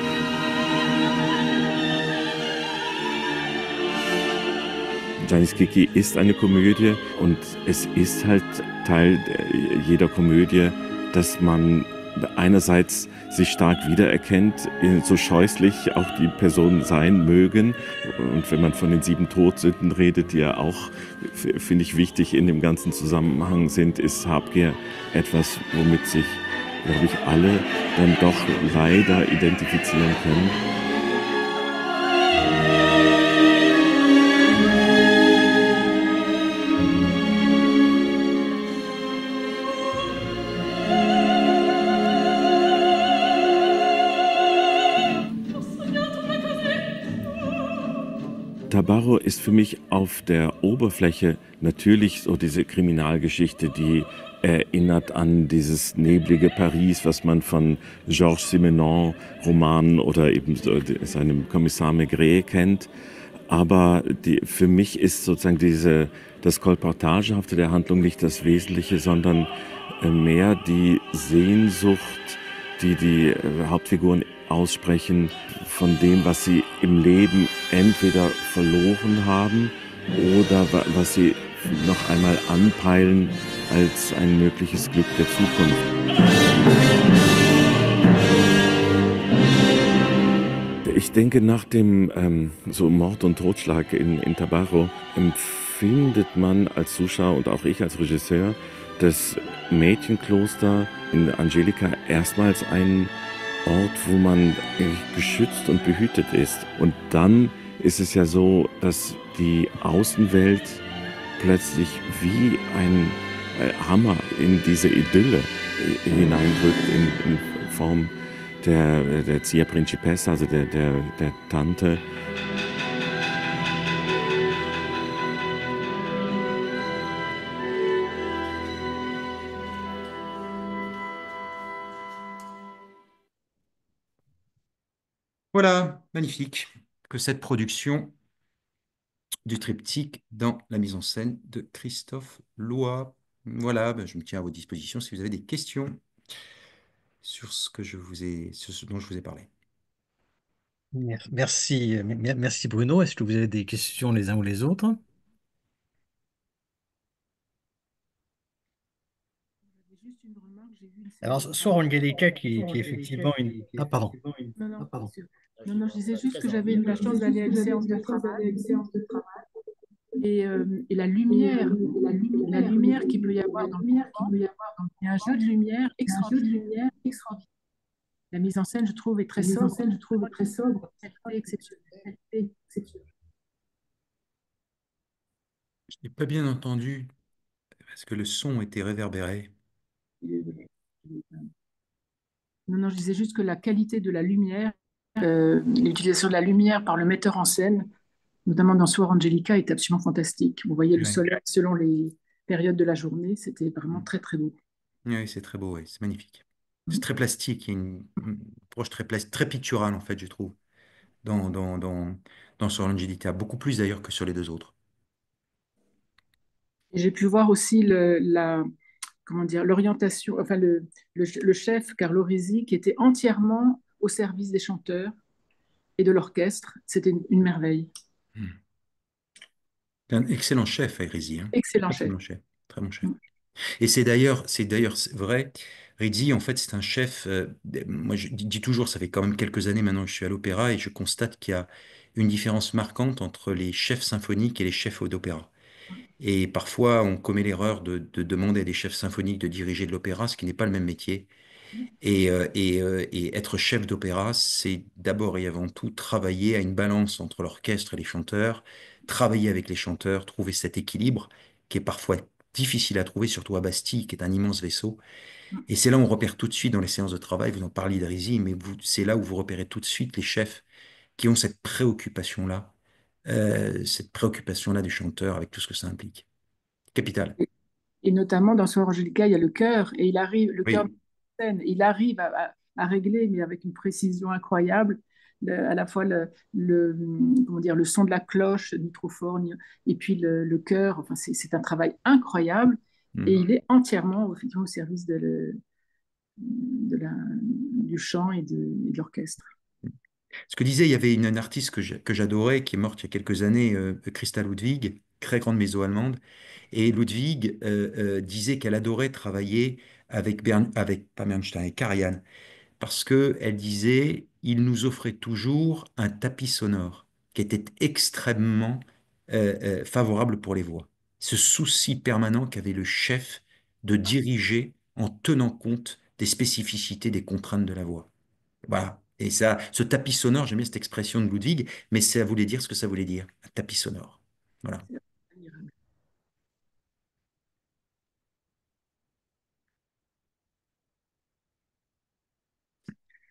Giannis Kiki ist eine Komödie und es ist halt Teil jeder Komödie, dass man einerseits sich stark wiedererkennt, so scheußlich auch die Personen sein mögen. Und wenn man von den 7 Todsünden redet, die ja auch, finde ich, wichtig in dem ganzen Zusammenhang sind, ist Habgier etwas, womit sich, glaube ich, alle dann doch leider identifizieren können. Tabarro ist für mich auf der Oberfläche natürlich so diese Kriminalgeschichte, die erinnert an dieses neblige Paris, was man von Georges Simenon Romanen oder eben so seinem Kommissar Maigret kennt. Aber für mich ist sozusagen das Kolportagehafte der Handlung nicht das Wesentliche, sondern mehr die Sehnsucht, die Hauptfiguren aussprechen von dem, was sie im Leben entweder verloren haben oder was sie noch einmal anpeilen als ein mögliches Glück der Zukunft. Ich denke, nach dem so Mord und Totschlag in Tabarro empfindet man als Zuschauer und auch ich als Regisseur das Mädchenkloster in Angelica erstmals ein Ort, wo man geschützt und behütet ist. Und dann ist es ja so, dass die Außenwelt plötzlich wie ein Hammer in diese Idylle hineindrückt in Form der Zia Principessa, also der Tante. Voilà, magnifique. Que cette production du triptyque dans la mise en scène de Christophe Loy. Voilà, ben, je me tiens à votre disposition si vous avez des questions sur sur ce dont je vous ai parlé. Merci Bruno. Est-ce que vous avez des questions les uns ou les autres? J'avais juste une remarque, j'ai vu une Alors, série il n'y a pas sur longtemps. Angelica qui est effectivement une... Ah, pardon. Non, non, bien sûr. Non, non, je disais juste que j'avais eu la chance d'aller à une séance de travail et la lumière qu'il peut y avoir dans le bouquin, il y a un jeu de lumière extraordinaire. La mise en scène, je trouve, est très sobre, qualité exceptionnelle. Je n'ai pas bien entendu parce que le son était réverbéré. Non, non, je disais juste que la qualité de la lumière, l'utilisation de la lumière par le metteur en scène, notamment dans Suor Angelica, est absolument fantastique. Vous voyez le Ouais. soleil selon les périodes de la journée, c'était vraiment Mm. très très beau. Oui, c'est très beau, ouais, c'est magnifique. C'est très plastique, il y a une approche très plastique, très picturale en fait, je trouve, dans Sur l'Angelica, beaucoup plus d'ailleurs que sur les deux autres. Et j'ai pu voir aussi comment dire, l'orientation, enfin le chef Carlo Risi qui était entièrement au service des chanteurs et de l'orchestre. C'était une merveille. Mm. C'est un excellent chef, Rizzi, hein. Excellent chef. Excellent chef, très bon chef. Mm. Et c'est vrai. Rizzi, en fait, c'est un chef. Moi, je dis toujours, ça fait quand même quelques années maintenant que je suis à l'opéra et je constate qu'il y a une différence marquante entre les chefs symphoniques et les chefs d'opéra. Et parfois, on commet l'erreur de demander à des chefs symphoniques de diriger de l'opéra, ce qui n'est pas le même métier. Et être chef d'opéra, c'est d'abord et avant tout travailler à une balance entre l'orchestre et les chanteurs, travailler avec les chanteurs, trouver cet équilibre qui est parfois difficile à trouver, surtout à Bastille, qui est un immense vaisseau. Et c'est là où on repère tout de suite dans les séances de travail, vous en parliez d'Arizy, mais c'est là où vous repérez tout de suite les chefs qui ont cette préoccupation-là du chanteur avec tout ce que ça implique. Capital. Et notamment dans Soir Angelica, il y a le chœur, et il arrive, le chœur de Oui. scène, il arrive à régler, mais avec une précision incroyable, à la fois comment dire, le son de la cloche, ni trop fort, et puis le chœur. Enfin, c'est un travail incroyable, et Mhm. il est entièrement effectivement, au service du chant et de l'orchestre. Ce que disait, il y avait une artiste que j'adorais, qui est morte il y a quelques années, Christa Ludwig, très grande méso-allemande. Et Ludwig disait qu'elle adorait travailler avec pas Bernstein, avec Karajan, parce que elle disait, il nous offrait toujours un tapis sonore qui était extrêmement favorable pour les voix. Ce souci permanent qu'avait le chef de diriger en tenant compte des spécificités, des contraintes de la voix. Voilà. Et ça, ce tapis sonore, j'aime bien cette expression de Ludwig, mais ça voulait dire ce que ça voulait dire, un tapis sonore. Voilà. C'est admirable.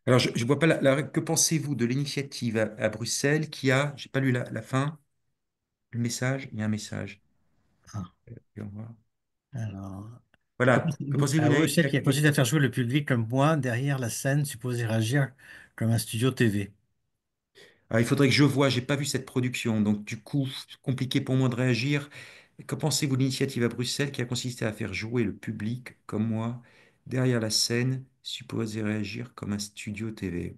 Alors, je vois pas que pensez-vous de l'initiative à Bruxelles qui a, j'ai pas lu la fin, le message, il y a un message. Ah, Et on voit. alors, que Voilà. Que pensez-vous pensez-vous, à Ney? Bruxelles qui a consisté à faire jouer le public comme moi derrière la scène supposée réagir comme un studio TV. Ah, il faudrait que je voie, j'ai pas vu cette production, donc du coup, c'est compliqué pour moi de réagir. Que pensez-vous de l'initiative à Bruxelles qui a consisté à faire jouer le public, comme moi, derrière la scène, supposé réagir comme un studio TV?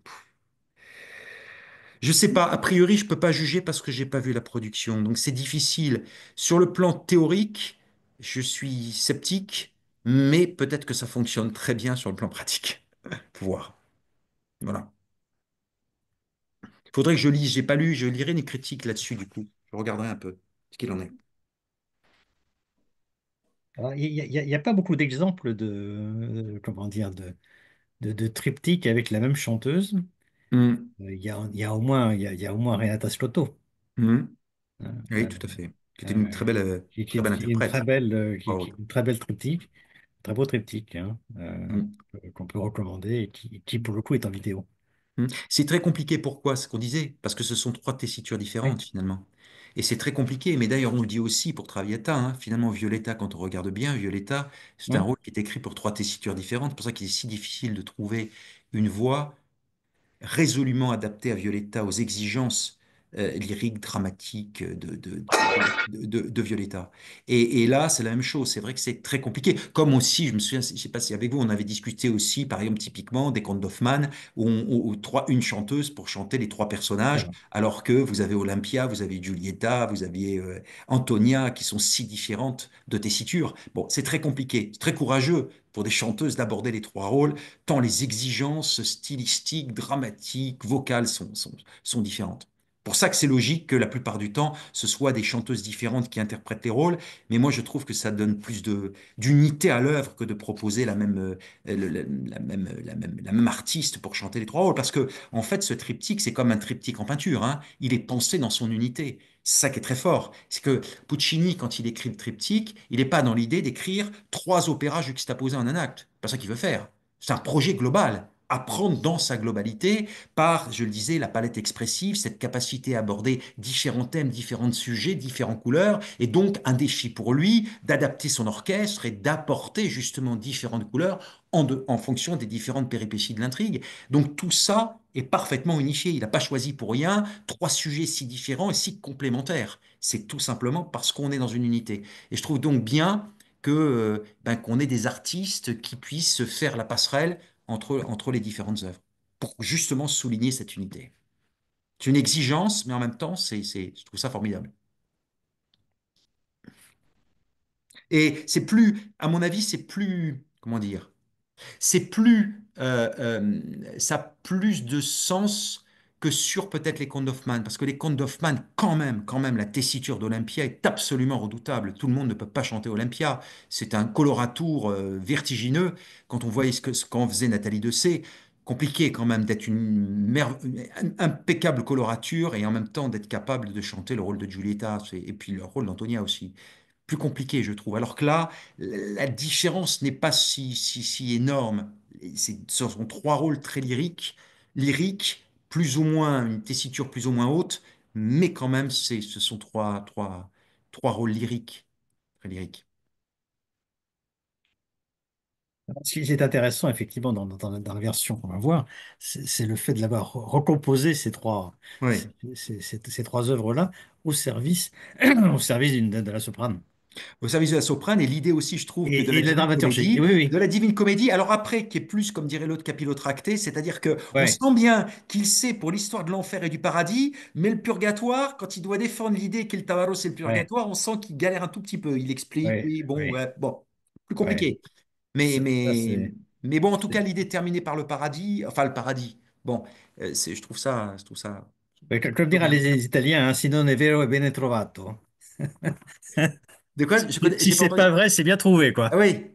Je sais pas, a priori, je peux pas juger parce que j'ai pas vu la production, donc c'est difficile. Sur le plan théorique, je suis sceptique, mais peut-être que ça fonctionne très bien sur le plan pratique. Faut voir. Voilà. Faudrait que je lise, j'ai pas lu, je lirai une critique là-dessus du coup. Je regarderai un peu ce qu'il en est. Alors, il y a pas beaucoup d'exemples comment dire, de triptyque avec la même chanteuse. Hum, Il y a au moins Renata Scotto, hum. hein, Oui, tout à fait. C'était une euh, très belle qui est une très interprète. belle, Wow. une très belle triptyque, très beau triptyque, hein, Hum. qu'on peut recommander et qui, pour le coup, est en vidéo. C'est très compliqué. Pourquoi? Ce qu'on disait, parce que ce sont trois tessitures Oui. différentes finalement. Et c'est très compliqué. Mais d'ailleurs, on le dit aussi pour Traviata, hein. Finalement, Violetta, quand on regarde bien, Violetta, c'est un Oui. rôle qui est écrit pour trois tessitures différentes. C'est pour ça qu'il est si difficile de trouver une voix résolument adapté à Violetta, aux exigences lyriques, dramatiques de Violetta. Et là, c'est la même chose. C'est vrai que c'est très compliqué. Comme aussi, je me souviens, je ne sais pas si avec vous, on avait discuté aussi, par exemple, typiquement, des contes d'Hoffmann, où une chanteuse pour chanter les trois personnages, Voilà. alors que vous avez Olympia, vous avez Giulietta, vous aviez Antonia, qui sont si différentes de tessiture. Bon, c'est très compliqué, c'est très courageux pour des chanteuses d'aborder les trois rôles tant les exigences stylistiques, dramatiques, vocales sont différentes. Pour ça que c'est logique que la plupart du temps, ce soit des chanteuses différentes qui interprètent les rôles, mais moi je trouve que ça donne plus d'unité à l'œuvre que de proposer la même artiste pour chanter les trois rôles. Parce que, en fait, ce triptyque, c'est comme un triptyque en peinture, hein. Il est pensé dans son unité. C'est ça qui est très fort. C'est que Puccini, quand il écrit le triptyque, il n'est pas dans l'idée d'écrire trois opéras juxtaposés en un acte. C'est pas ça qu'il veut faire. C'est un projet global, apprendre dans sa globalité par, je le disais, la palette expressive, cette capacité à aborder différents thèmes, différents sujets, différentes couleurs, et donc un défi pour lui d'adapter son orchestre et d'apporter justement différentes couleurs en fonction des différentes péripéties de l'intrigue. Donc tout ça est parfaitement unifié. Il n'a pas choisi pour rien trois sujets si différents et si complémentaires. C'est tout simplement parce qu'on est dans une unité. Et je trouve donc bien qu'on ait des artistes qui puissent faire la passerelle entre les différentes œuvres, pour justement souligner cette unité. C'est une exigence, mais en même temps, je trouve ça formidable. Et c'est plus, à mon avis, c'est plus, comment dire, c'est plus, ça a plus de sens que sur peut-être les contes d'Hoffmann, parce que les contes d'Hoffmann, quand même, la tessiture d'Olympia est absolument redoutable. Tout le monde ne peut pas chanter Olympia. C'est un coloratour vertigineux. Quand on voyait ce qu'en faisait Nathalie Dessay, compliqué quand même d'être une impeccable colorature et en même temps d'être capable de chanter le rôle de Giulietta et puis le rôle d'Antonia aussi. Plus compliqué, je trouve. Alors que là, la différence n'est pas si énorme. Ce sont trois rôles très lyriques, plus ou moins, une tessiture plus ou moins haute, mais quand même, ce sont trois rôles lyriques, très lyriques. Ce qui est intéressant, effectivement, dans la version qu'on va voir, c'est le fait de l'avoir recomposé Oui. ces trois œuvres-là au service, au service de la soprane. Au service de la soprane, et l'idée aussi, je trouve, que Et de la dramaturgie. Et oui, De oui, la Divine Comédie, alors après, qui est plus, comme dirait l'autre, capillotracté, c'est-à-dire que on ouais, sent bien qu'il sait pour l'histoire de l'enfer et du paradis, mais le purgatoire, quand il doit défendre l'idée qu'El Tavaro, c'est le ouais, purgatoire, on sent qu'il galère un tout petit peu. Il explique, ouais, oui, bon, ouais, ouais, bon, plus ouais. compliqué. Mais, Ça, mais, mais bon, en tout cas, c'est- l'idée terminée par le paradis, enfin, le paradis, bon, je trouve ça ouais, comme plutôt diraient bien. les Italiens, hein, si non è vero è bene trovato. De quoi? Si J'ai pas c'est entendu. pas vrai, c'est bien trouvé, Ah quoi. oui,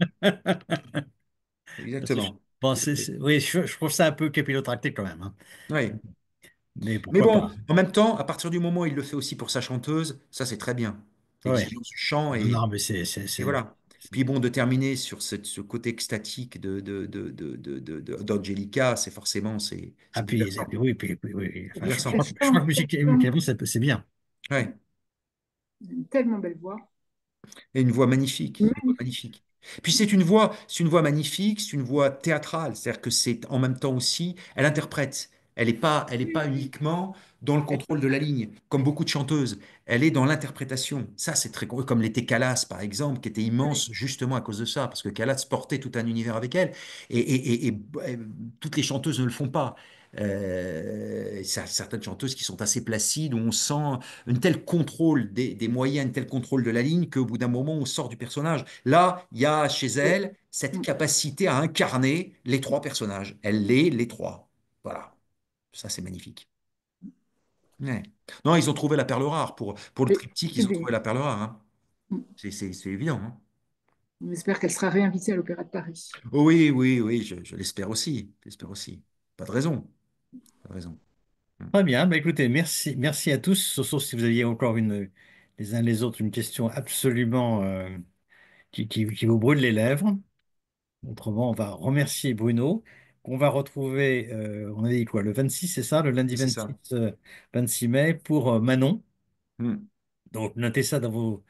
Parce que exactement. bon, oui, je trouve ça un peu capillotracté quand même, hein. Oui. Mais Mais pourquoi bon, pas? en même temps, à partir du moment où il le fait aussi pour sa chanteuse, ça c'est très bien. Ouais. L'exigence du chant Non, mais et voilà. Puis bon, de terminer sur ce côté extatique d'Angelica, c'est forcément, ah, c'est et bouleversant. puis oui, oui. C'est Enfin, bouleversant. je crois que musicalement, c'est bien. Ouais. Une tellement belle voix. Et une voix magnifique, une voix Magnifique. magnifique. Puis c'est une voix magnifique, c'est une voix théâtrale, c'est-à-dire que c'est en même temps aussi, elle interprète. Elle est pas uniquement dans le contrôle de la ligne, comme beaucoup de chanteuses. Elle est dans l'interprétation. Ça, c'est très comme l'était Calas, par exemple, qui était immense justement à cause de ça, parce que Calas portait tout un univers avec elle, et toutes les chanteuses ne le font pas. Certaines chanteuses qui sont assez placides, où on sent un tel contrôle des moyens, un tel contrôle de la ligne qu'au bout d'un moment, on sort du personnage. Là, il y a chez elle cette capacité à incarner les trois personnages. Elle les trois. Voilà. Ça, c'est magnifique. Ouais. Non, ils ont trouvé la perle rare. Pour le Et- triptyque, ils ont trouvé et- la perle rare, hein. C'est évident, hein. On espère qu'elle sera réinvitée à l'Opéra de Paris. Oh oui, oui, oui, je l'espère aussi. J'espère aussi. Pas de raison. Pas de raison. Hmm. Très bien. Bah, écoutez, merci à tous, sauf si vous aviez encore les uns les autres une question absolument qui vous brûle les lèvres. Autrement, on va remercier Bruno, qu'on va retrouver, on a dit quoi, le 26, c'est ça, le lundi Oui, c'est ça. 26 mai pour Manon. Hmm. Donc, notez ça dans vos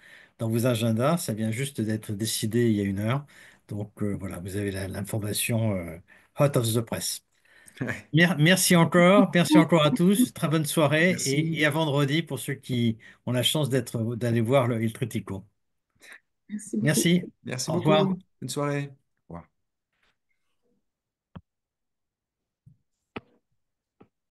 agendas. Ça vient juste d'être décidé il y a une heure. Donc, voilà, vous avez l'information hot of the press. Ouais. Merci encore à tous. Très bonne soirée et Merci. à vendredi pour ceux qui ont la chance d'aller voir Il Trittico. Merci beaucoup. Merci. Merci Au revoir. beaucoup. Bonne soirée.